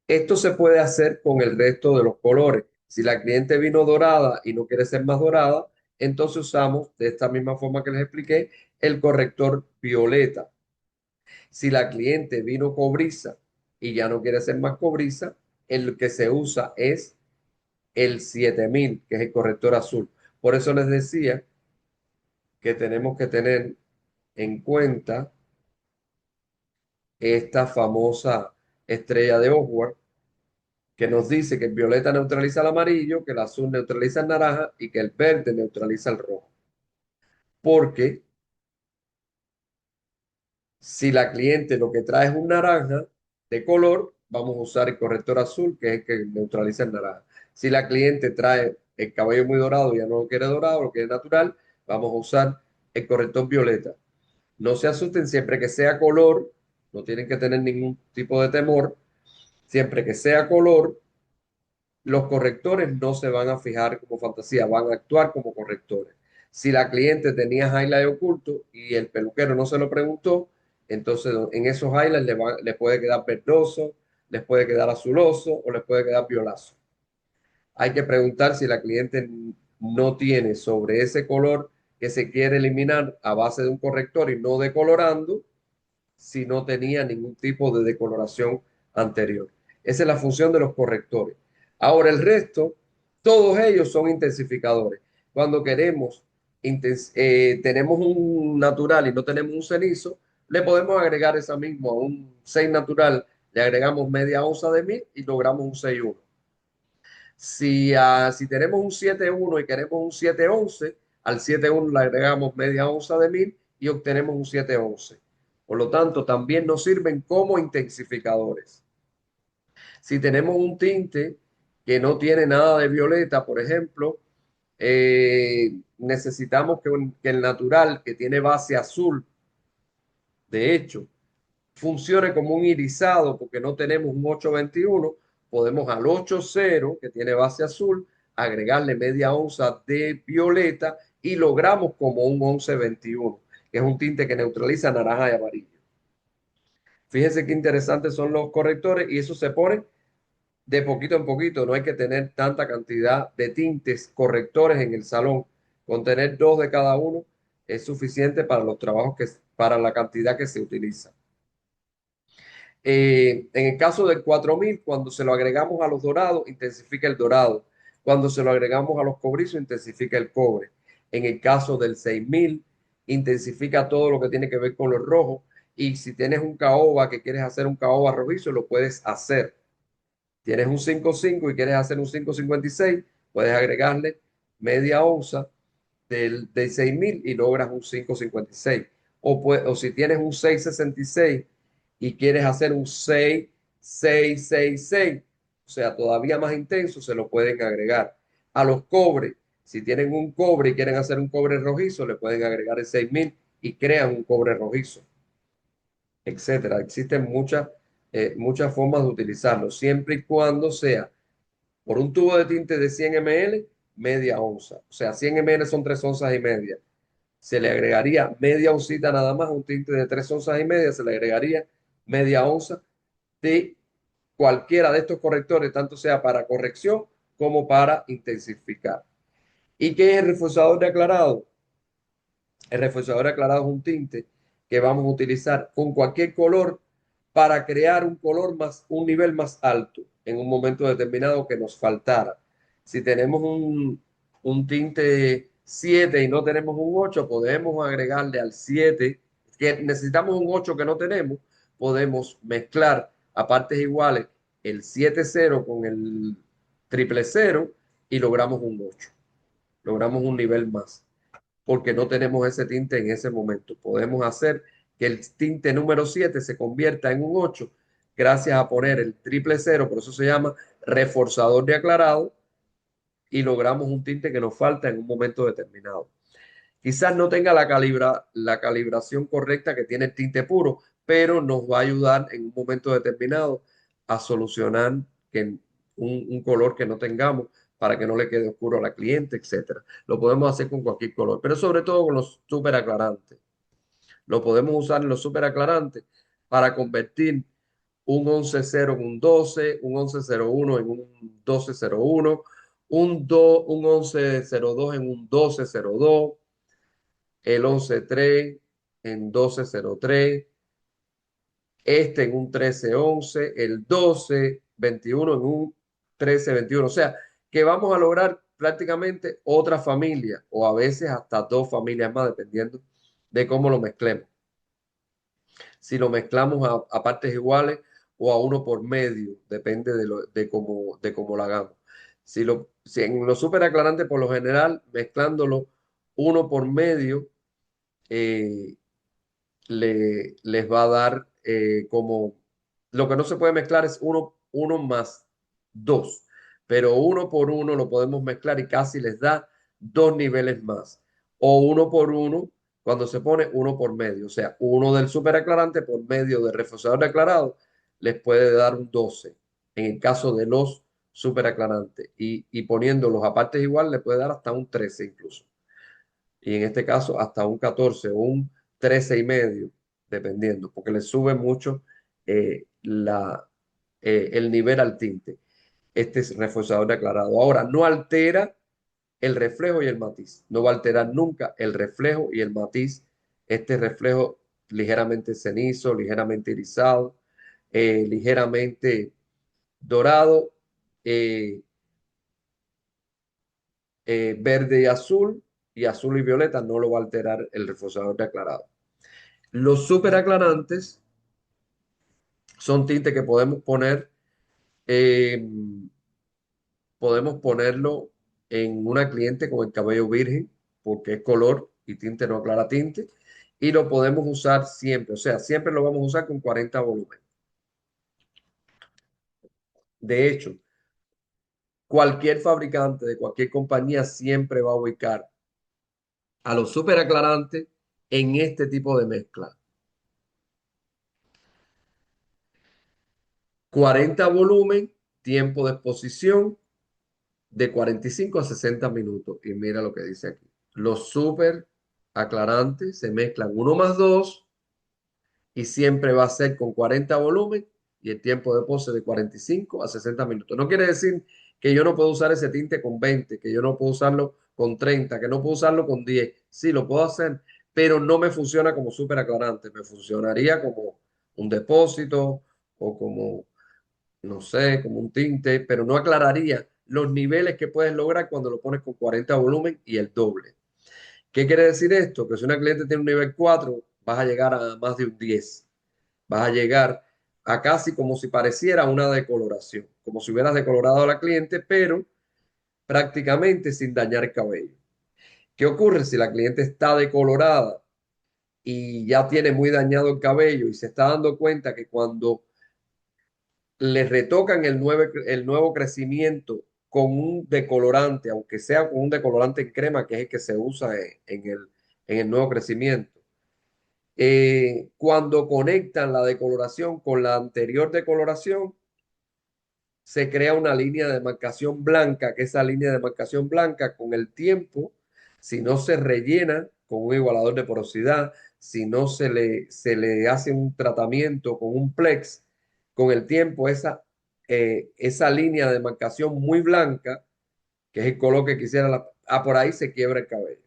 Esto se puede hacer con el resto de los colores. Si la cliente vino dorada y no quiere ser más dorada, entonces usamos, de esta misma forma que les expliqué, el corrector violeta. Si la cliente vino cobriza y ya no quiere ser más cobriza, el que se usa es el 7000, que es el corrector azul. Por eso les decía que tenemos que tener en cuenta esta famosa estrella de Ohwart, que nos dice que el violeta neutraliza el amarillo, que el azul neutraliza el naranja y que el verde neutraliza el rojo. Porque si la cliente lo que trae es un naranja de color, vamos a usar el corrector azul, que es el que neutraliza el naranja. Si la cliente trae el cabello muy dorado, ya no lo quiere dorado, lo quiere natural, vamos a usar el corrector violeta. No se asusten, siempre que sea color, no tienen que tener ningún tipo de temor. Siempre que sea color, los correctores no se van a fijar como fantasía, van a actuar como correctores. Si la cliente tenía highlight oculto y el peluquero no se lo preguntó, entonces en esos highlights le puede quedar verdoso, les puede quedar azuloso o les puede quedar violazo. Hay que preguntar si la cliente no tiene sobre ese color que se quiere eliminar a base de un corrector y no decolorando, si no tenía ningún tipo de decoloración anterior. Esa es la función de los correctores. Ahora, el resto, todos ellos son intensificadores. Cuando tenemos un natural y no tenemos un cenizo, le podemos agregar esa misma, a un 6 natural, le agregamos media onza de mil y logramos un 6,1. Si tenemos un 7,1 y queremos un 7,11, al 7,1 le agregamos media onza de mil y obtenemos un 7,11. Por lo tanto, también nos sirven como intensificadores. Si tenemos un tinte que no tiene nada de violeta, por ejemplo, necesitamos que el natural, que tiene base azul, de hecho, funcione como un irisado porque no tenemos un 821, podemos al 80, que tiene base azul, agregarle media onza de violeta y logramos como un 1121, que es un tinte que neutraliza naranja y amarillo. Fíjense qué interesantes son los correctores y eso se pone de poquito en poquito. No hay que tener tanta cantidad de tintes correctores en el salón. Con tener dos de cada uno es suficiente para los trabajos para la cantidad que se utiliza. En el caso del 4000, cuando se lo agregamos a los dorados, intensifica el dorado. Cuando se lo agregamos a los cobrizos, intensifica el cobre. En el caso del 6000, intensifica todo lo que tiene que ver con los rojos. Y si tienes un caoba que quieres hacer un caoba rojizo, lo puedes hacer. Tienes un 5,5 y quieres hacer un 5,56, puedes agregarle media onza del 6000 y logras un 5,56. O si tienes un 6,66 y quieres hacer un 6,666, o sea, todavía más intenso, se lo pueden agregar. A los cobres, si tienen un cobre y quieren hacer un cobre rojizo, le pueden agregar el 6000 y crean un cobre rojizo, etcétera. Existen muchas formas de utilizarlo, siempre y cuando sea por un tubo de tinte de 100 ml, media onza. O sea, 100 ml son 3 onzas y media. Se le agregaría media oncita nada más, un tinte de 3 onzas y media, se le agregaría media onza de cualquiera de estos correctores, tanto sea para corrección como para intensificar. ¿Y qué es el reforzador de aclarado? El reforzador aclarado es un tinte que vamos a utilizar con cualquier color para crear un nivel más alto en un momento determinado que nos faltara. Si tenemos un tinte 7 y no tenemos un 8, podemos agregarle al 7, que necesitamos un 8 que no tenemos, podemos mezclar a partes iguales el 7,0 con el 0,000 y logramos un 8. Logramos un nivel más porque no tenemos ese tinte en ese momento. Podemos hacer que el tinte número 7 se convierta en un 8 gracias a poner el 0,000, por eso se llama reforzador de aclarado, y logramos un tinte que nos falta en un momento determinado. Quizás no tenga la calibración correcta que tiene el tinte puro, pero nos va a ayudar en un momento determinado a solucionar un color que no tengamos para que no le quede oscuro a la cliente, etcétera. Lo podemos hacer con cualquier color, pero sobre todo con los súper aclarantes. Lo podemos usar en los súper aclarantes para convertir un 11,0 en un 12, un 11,01 en un 12,01, un 11,02 en un 12,02, el 11,3 en 12,03, este en un 13,11, el 12,21 en un 13,21. O sea, que vamos a lograr prácticamente otra familia o a veces hasta dos familias más, dependiendo de cómo lo mezclemos. Si lo mezclamos a partes iguales o a uno por medio, depende de cómo lo hagamos. Si en los super aclarantes, por lo general, mezclándolo uno por medio, eh, les va a dar como lo que no se puede mezclar es uno más dos, pero uno por uno lo podemos mezclar y casi les da dos niveles más. O uno por uno cuando se pone uno por medio, o sea, uno del super aclarante por medio del reforzador de aclarado les puede dar un 12 en el caso de los super aclarantes y poniéndolos a partes igual le puede dar hasta un 13 incluso y en este caso hasta un 14 o un 13,5, dependiendo, porque le sube mucho eh, la, el nivel al tinte. Este es reforzador de aclarado. Ahora, no altera el reflejo y el matiz. No va a alterar nunca el reflejo y el matiz. Este reflejo ligeramente cenizo, ligeramente irisado, ligeramente dorado, eh, verde y azul y violeta no lo va a alterar el reforzador de aclarado. Los super aclarantes son tintes que eh, podemos ponerlo en una cliente con el cabello virgen, porque es color y tinte no aclara tinte, y lo podemos usar siempre, o sea, siempre lo vamos a usar con 40 volúmenes. De hecho, cualquier fabricante de cualquier compañía siempre va a ubicar a los super aclarantes en este tipo de mezcla. 40 volumen, tiempo de exposición de 45 a 60 minutos. Y mira lo que dice aquí. Los super aclarantes se mezclan uno más 2 y siempre va a ser con 40 volumen y el tiempo de pose de 45 a 60 minutos. No quiere decir que yo no puedo usar ese tinte con 20, que yo no puedo usarlo con 30, que no puedo usarlo con 10. Sí, lo puedo hacer, pero no me funciona como súper aclarante. Me funcionaría como un depósito o como, no sé, como un tinte, pero no aclararía los niveles que puedes lograr cuando lo pones con 40 volumen y el doble. ¿Qué quiere decir esto? Que si una cliente tiene un nivel 4, vas a llegar a más de un 10. Vas a llegar a casi como si pareciera una decoloración, como si hubieras decolorado a la cliente, pero prácticamente sin dañar el cabello. ¿Qué ocurre si la cliente está decolorada y ya tiene muy dañado el cabello y se está dando cuenta que cuando le retocan el nuevo crecimiento con un decolorante, aunque sea con un decolorante en crema, que es el que se usa en el nuevo crecimiento, cuando conectan la decoloración con la anterior decoloración, se crea una línea de demarcación blanca, que esa línea de demarcación blanca con el tiempo, si no se rellena con un igualador de porosidad, si no se le hace un tratamiento con un plex, con el tiempo esa línea de demarcación muy blanca, que es el color que quisiera, por ahí se quiebra el cabello.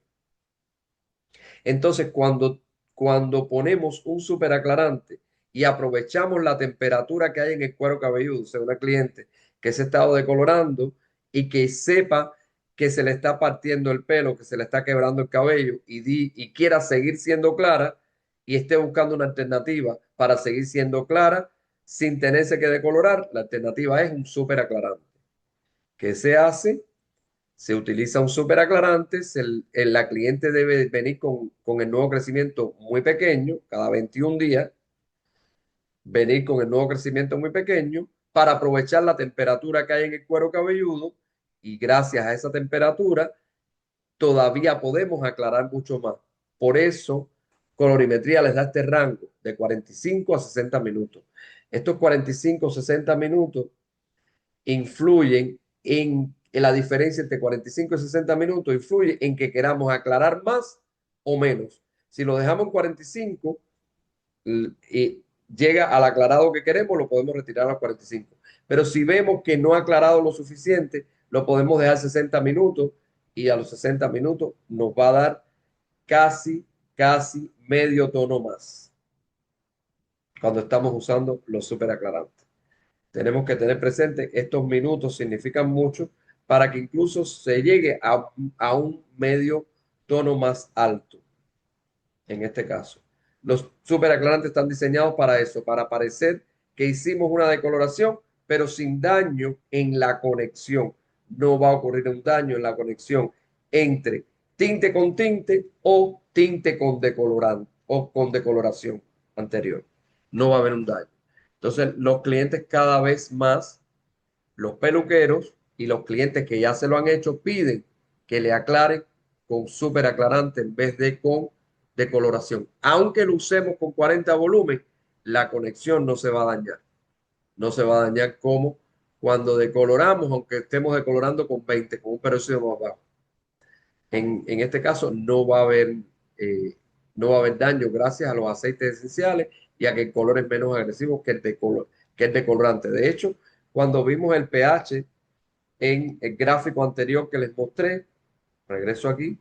Entonces, cuando ponemos un superaclarante y aprovechamos la temperatura que hay en el cuero cabelludo, o sea, una cliente que se ha estado decolorando y que sepa que se le está partiendo el pelo, que se le está quebrando el cabello y quiera seguir siendo clara y esté buscando una alternativa para seguir siendo clara sin tenerse que decolorar, la alternativa es un superaclarante. ¿Qué se hace? Se utiliza un superaclarante, la cliente debe venir con el nuevo crecimiento muy pequeño, cada 21 días, venir con el nuevo crecimiento muy pequeño para aprovechar la temperatura que hay en el cuero cabelludo y gracias a esa temperatura todavía podemos aclarar mucho más. Por eso, colorimetría les da este rango de 45 a 60 minutos. Estos 45 o 60 minutos influyen en la diferencia entre 45 y 60 minutos, influye en que queramos aclarar más o menos. Si lo dejamos en 45 y llega al aclarado que queremos, lo podemos retirar a los 45. Pero si vemos que no ha aclarado lo suficiente, lo podemos dejar 60 minutos y a los 60 minutos nos va a dar casi medio tono más cuando estamos usando los super aclarantes. Tenemos que tener presente, estos minutos significan mucho para que incluso se llegue a un medio tono más alto, en este caso. Los superaclarantes están diseñados para eso, para parecer que hicimos una decoloración, pero sin daño en la conexión. No va a ocurrir un daño en la conexión entre tinte con tinte o tinte con decolorante o con decoloración anterior. No va a haber un daño. Entonces, los clientes cada vez más, los peluqueros y los clientes que ya se lo han hecho, piden que le aclaren con súper aclarante en vez de con decoloración. Aunque lo usemos con 40 volumen, la conexión no se va a dañar. No se va a dañar como cuando decoloramos, aunque estemos decolorando con 20, con un peróxido más bajo. En este caso eh, no va a haber daño gracias a los aceites esenciales y a que el color es menos agresivo que que el decolorante. De hecho, cuando vimos el pH en el gráfico anterior que les mostré, regreso aquí,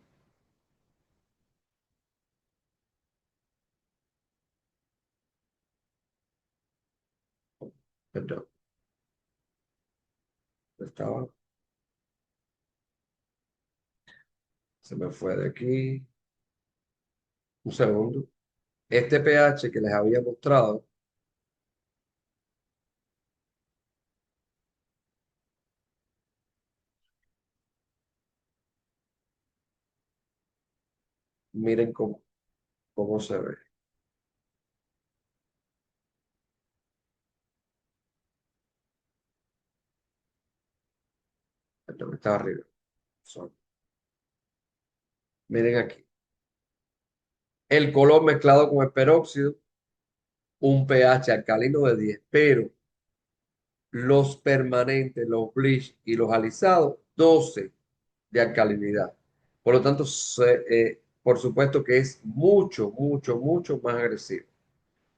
perdón, estaba, se me fue de aquí, un segundo. Este pH que les había mostrado, miren cómo se ve. Perdón, estaba arriba. Son- Miren aquí. El color mezclado con el peróxido, un pH alcalino de 10, pero los permanentes, los bleach y los alisados, 12 de alcalinidad. Por lo tanto, por supuesto que es mucho, mucho, mucho más agresivo.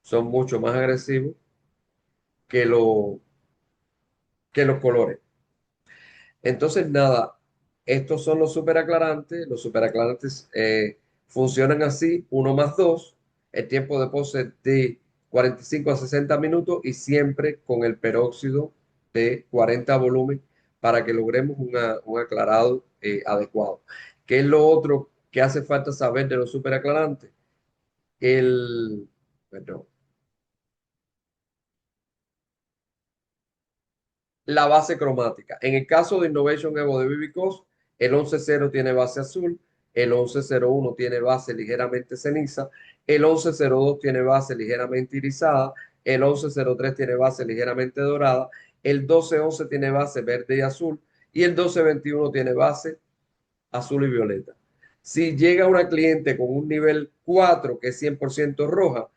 Son mucho más agresivos que, que los colores. Entonces, nada, estos son los superaclarantes. Los superaclarantes funcionan así, uno más dos, el tiempo de pose de 45 a 60 minutos y siempre con el peróxido de 40 volumen para que logremos un aclarado adecuado. ¿Qué es lo otro que hace falta saber de los superaclarantes? El, perdón, la base cromática. En el caso de Innovation Evo de Bibicos, el 11.0 tiene base azul, el 11.01 tiene base ligeramente ceniza, el 11.02 tiene base ligeramente irisada, el 11.03 tiene base ligeramente dorada, el 12.11 tiene base verde y azul y el 12.21 tiene base azul y violeta. Si llega una cliente con un nivel 4 que es 100% roja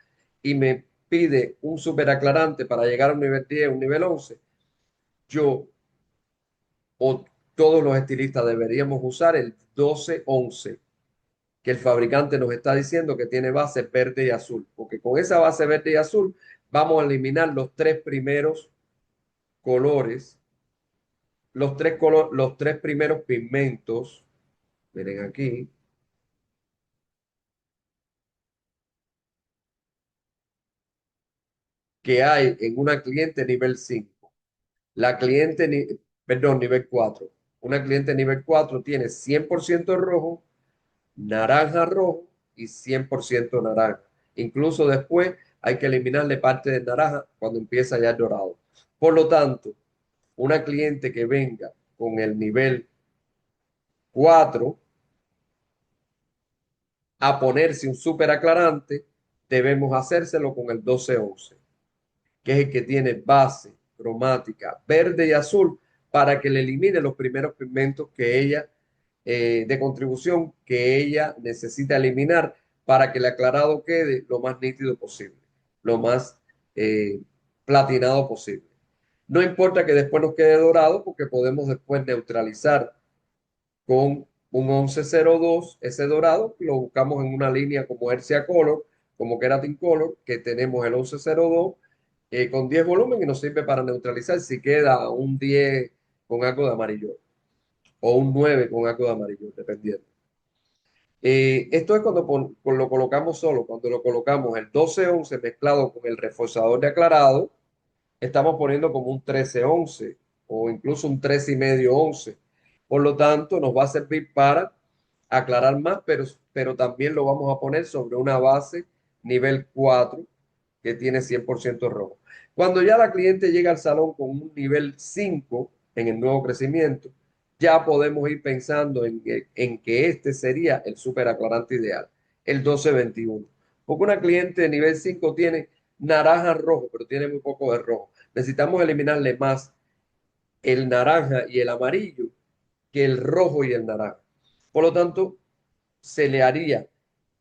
y me pide un superaclarante para llegar a un nivel 10, un nivel 11, yo o todos los estilistas deberíamos usar el 12-11 que el fabricante nos está diciendo que tiene base verde y azul, porque con esa base verde y azul vamos a eliminar los tres primeros colores, los tres primeros pigmentos, miren aquí, que hay en una cliente nivel 5. La cliente, perdón, nivel 4. Una cliente nivel 4 tiene 100% rojo, naranja rojo y 100% naranja. Incluso después hay que eliminarle parte de naranja cuando empieza ya el dorado. Por lo tanto, una cliente que venga con el nivel 4 a ponerse un super aclarante, debemos hacérselo con el 12-11, que es el que tiene base cromática verde y azul para que le elimine los primeros pigmentos que ella, de contribución que ella necesita eliminar para que el aclarado quede lo más nítido posible, lo más eh, platinado posible. No importa que después nos quede dorado porque podemos después neutralizar con un 1102, ese dorado, lo buscamos en una línea como Hercia Color, como Keratin Color, que tenemos el 1102 con 10 volúmenes y nos sirve para neutralizar si queda un 10 con algo de amarillo o un 9 con algo de amarillo, dependiendo. Esto es cuando lo colocamos solo, cuando lo colocamos el 12-11 mezclado con el reforzador de aclarado, estamos poniendo como un 13-11 o incluso un 13,5-11. Por lo tanto, nos va a servir para aclarar más, pero también lo vamos a poner sobre una base nivel 4 que tiene 100% rojo. Cuando ya la cliente llega al salón con un nivel 5 en el nuevo crecimiento, ya podemos ir pensando en que este sería el super aclarante ideal, el 12-21. Porque una cliente de nivel 5 tiene naranja rojo, pero tiene muy poco de rojo. Necesitamos eliminarle más el naranja y el amarillo que el rojo y el naranja. Por lo tanto, se le haría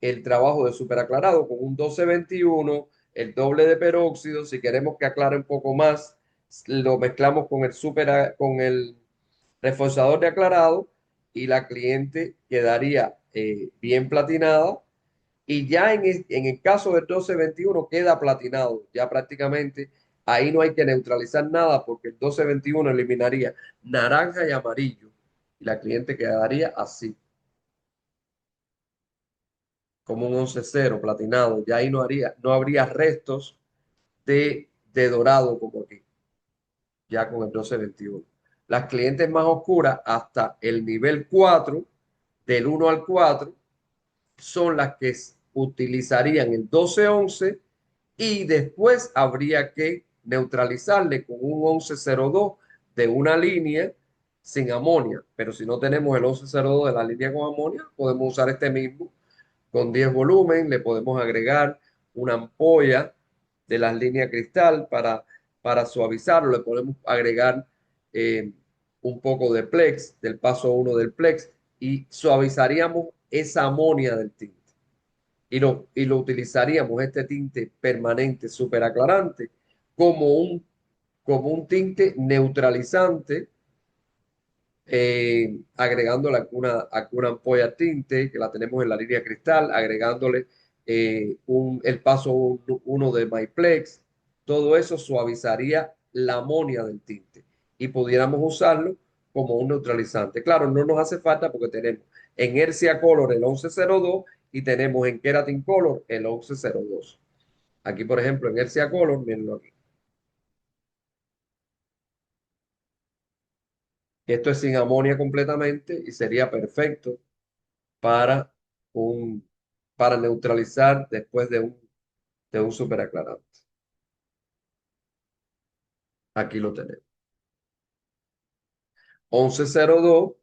el trabajo de superaclarado con un 12-21, el doble de peróxido. Si queremos que aclare un poco más, lo mezclamos con con el reforzador de aclarado y la cliente quedaría bien platinada. Y ya en el caso del 12-21 queda platinado, ya prácticamente Ahí no hay que neutralizar nada porque el 1221 eliminaría naranja y amarillo y la cliente quedaría así, como un 11-0 platinado. Ya ahí no habría restos de dorado como aquí, ya con el 1221. Las clientes más oscuras hasta el nivel 4, del 1 al 4, son las que utilizarían el 1211 y después habría que neutralizarle con un 1102 de una línea sin amonia. Pero si no tenemos el 1102 de la línea con amonia, podemos usar este mismo con 10 volumen, le podemos agregar una ampolla de las líneas cristal para suavizarlo, le podemos agregar eh, un poco de Plex, del paso uno del Plex, y suavizaríamos esa amonia del tinte. Y lo utilizaríamos, este tinte permanente súper aclarante, como un tinte neutralizante, agregándole alguna ampolla tinte que la tenemos en la línea cristal, agregándole el paso uno de MyPlex. Todo eso suavizaría la amonia del tinte y pudiéramos usarlo como un neutralizante. Claro, no nos hace falta porque tenemos en Hercia Color el 1102 y tenemos en Keratin Color el 1102. Aquí, por ejemplo, en Hercia Color, mirenlo aquí. Esto es sin amonia completamente y sería perfecto para un, para neutralizar después de un superaclarante. Aquí lo tenemos. 1102,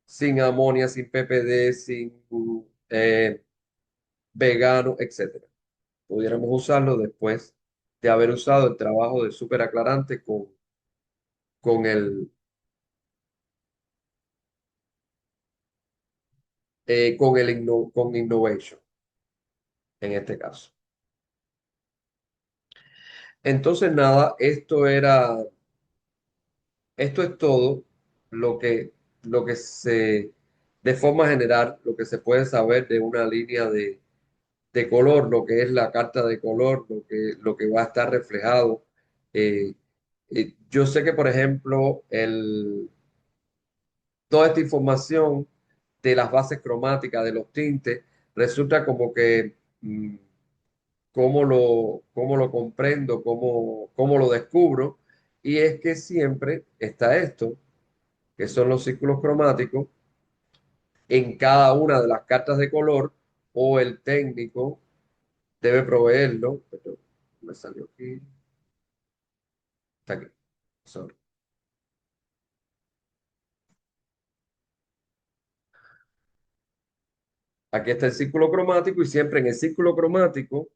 sin amonia, sin PPD, sin eh, vegano, etcétera. Pudiéramos usarlo después de haber usado el trabajo de superaclarante con con Innovation, en este caso. Entonces, nada, esto es todo lo que, de forma general, lo que se puede saber de una línea de color, lo que es la carta de color, lo que va a estar reflejado. Eh, yo sé que, por ejemplo, toda esta información de las bases cromáticas, de los tintes, resulta como que, cómo lo comprendo, cómo lo descubro, y es que siempre está esto que son los círculos cromáticos, en cada una de las cartas de color o el técnico debe proveerlo. Pero me salió aquí, está aquí. Sorry. Aquí está el círculo cromático y siempre en el círculo cromático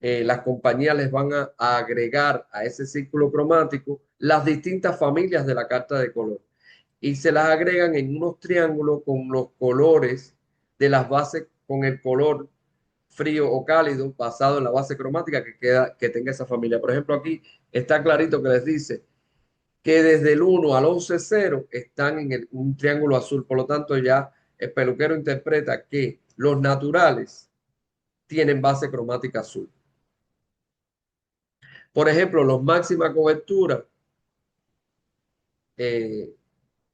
las compañías les van a agregar a ese círculo cromático las distintas familias de la carta de color y se las agregan en unos triángulos con los colores de las bases, con el color frío o cálido basado en la base cromática que tenga esa familia. Por ejemplo, aquí está clarito que les dice que desde el 1 al 11,0 están en un triángulo azul. Por lo tanto, ya el peluquero interpreta que los naturales tienen base cromática azul. Por ejemplo, los máxima cobertura, eh,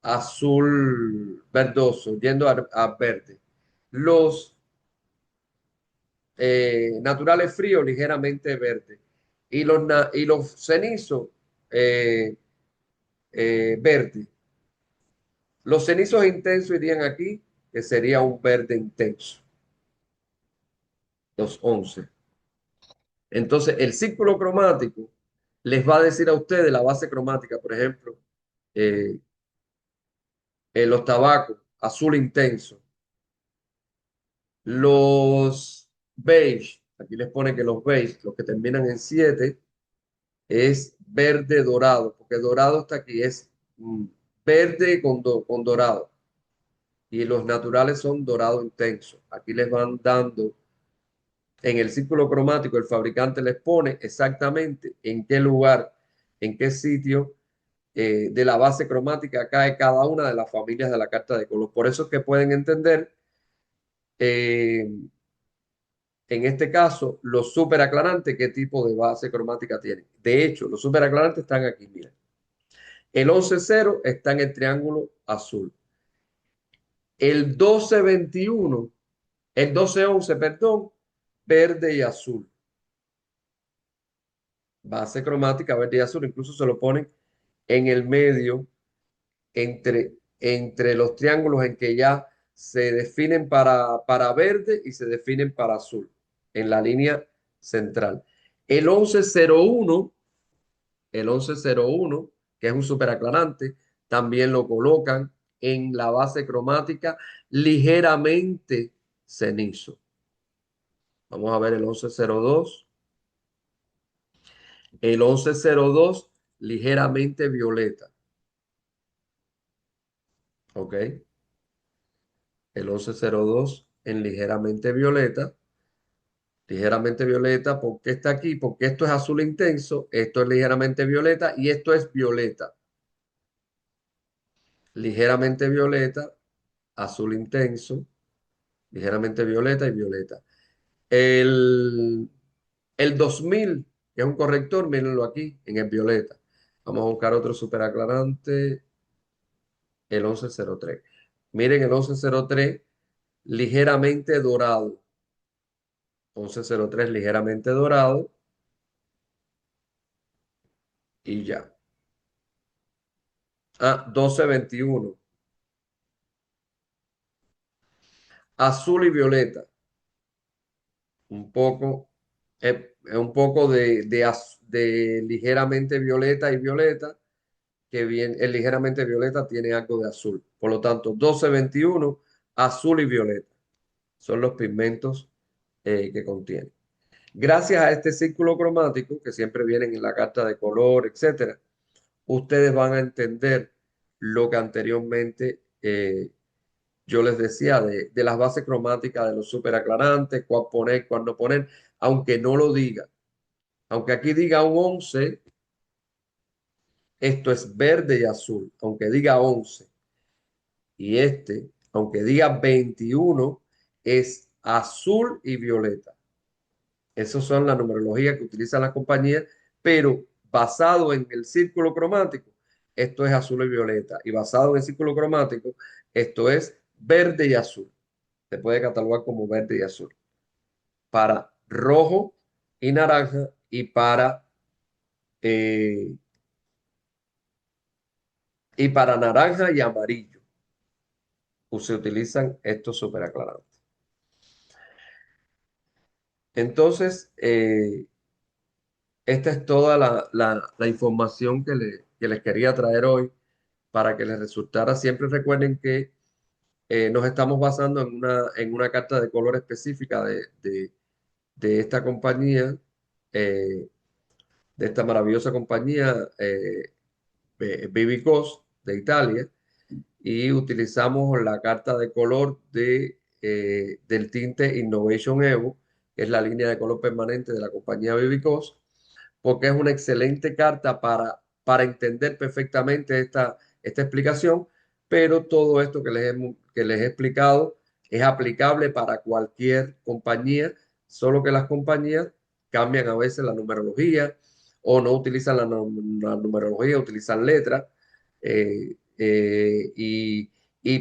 azul verdoso, yendo a verde. Los naturales fríos, ligeramente verde. Y los cenizos, eh, verde. Los cenizos intensos irían aquí, que sería un verde intenso, los 11. Entonces, el círculo cromático les va a decir a ustedes la base cromática, por ejemplo, eh, los tabacos, azul intenso. Los beige, aquí les pone que los beige, los que terminan en 7, es verde dorado, porque dorado está aquí, es verde con dorado. Y los naturales son dorado intenso. Aquí les van dando en el círculo cromático, el fabricante les pone exactamente en qué lugar, en qué sitio de la base cromática cae cada una de las familias de la carta de color. Por eso es que pueden entender eh, En este caso, los superaclarantes, ¿qué tipo de base cromática tienen? De hecho, los superaclarantes están aquí, mira. El 11-0 está en el triángulo azul. El 12-21, el 12-11, perdón, verde y azul. Base cromática verde y azul. Incluso se lo ponen en el medio entre los triángulos en que ya se definen para verde y se definen para azul, en la línea central. El 1101, el 1101, que es un superaclarante, también lo colocan en la base cromática ligeramente cenizo. Vamos a ver el 1102. El 1102 ligeramente violeta. ¿Ok? El 1102 en ligeramente violeta. Ligeramente violeta, ¿por qué está aquí? Porque esto es azul intenso, esto es ligeramente violeta y esto es violeta. Ligeramente violeta, azul intenso, ligeramente violeta y violeta. El, el 2000, que es un corrector, mírenlo aquí, en el violeta. Vamos a buscar otro superaclarante, el 1103. Miren el 1103, ligeramente dorado. 1103 ligeramente dorado y ya. Ah, 1221. Azul y violeta. Un poco, un poco de ligeramente violeta y violeta, que bien, el ligeramente violeta tiene algo de azul. Por lo tanto, 1221, azul y violeta son los pigmentos que contiene. Gracias a este círculo cromático, que siempre vienen en la carta de color, etcétera, ustedes van a entender lo que anteriormente yo les decía de las bases cromáticas, de los superaclarantes, cuál poner, cuál no poner, aunque no lo diga. Aunque aquí diga un 11, esto es verde y azul, aunque diga 11. Y este, aunque diga 21, es azul y violeta. Esas son las numerologías que utilizan las compañías, pero basado en el círculo cromático, esto es azul y violeta. Y basado en el círculo cromático, esto es verde y azul. Se puede catalogar como verde y azul. Para rojo y naranja eh, y para naranja y amarillo se utilizan estos superaclarantes. Entonces, esta es toda la información que les quería traer hoy para que les resultara. Siempre recuerden que nos estamos basando en una carta de color específica de esta compañía, eh, de esta maravillosa compañía Bibicos de Italia, y utilizamos la carta de color del tinte Innovation Evo, que es la línea de color permanente de la compañía Bibicos, porque es una excelente carta para entender perfectamente esta explicación, pero todo esto que les he explicado es aplicable para cualquier compañía, solo que las compañías cambian a veces la numerología o no utilizan la numerología, utilizan letras y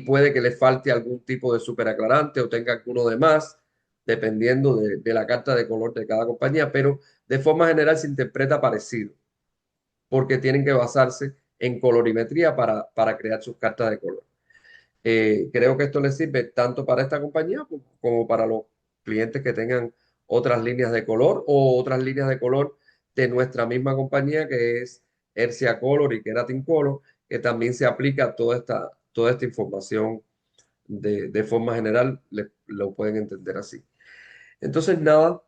puede que les falte algún tipo de superaclarante o tenga alguno de más, dependiendo de la carta de color de cada compañía, pero de forma general se interpreta parecido, porque tienen que basarse en colorimetría para crear sus cartas de color. Creo que esto les sirve tanto para esta compañía como para los clientes que tengan otras líneas de color o otras líneas de color de nuestra misma compañía, que es Hercia Color y Keratin Color, que también se aplica toda esta información de forma general, lo pueden entender así. Entonces, nada,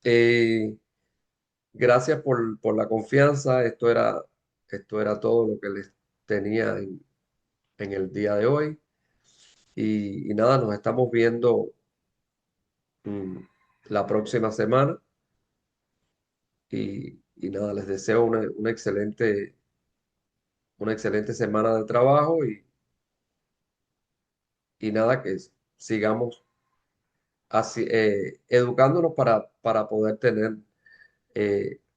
eh, gracias por la confianza. Esto era todo lo que les tenía en el día de hoy. Y nada, nos estamos viendo mm, la próxima semana. Y nada, les deseo una excelente semana de trabajo y nada, que sigamos así, educándonos para poder tener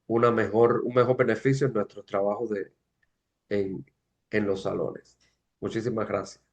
un mejor beneficio en nuestros trabajos en, en los salones. Muchísimas gracias.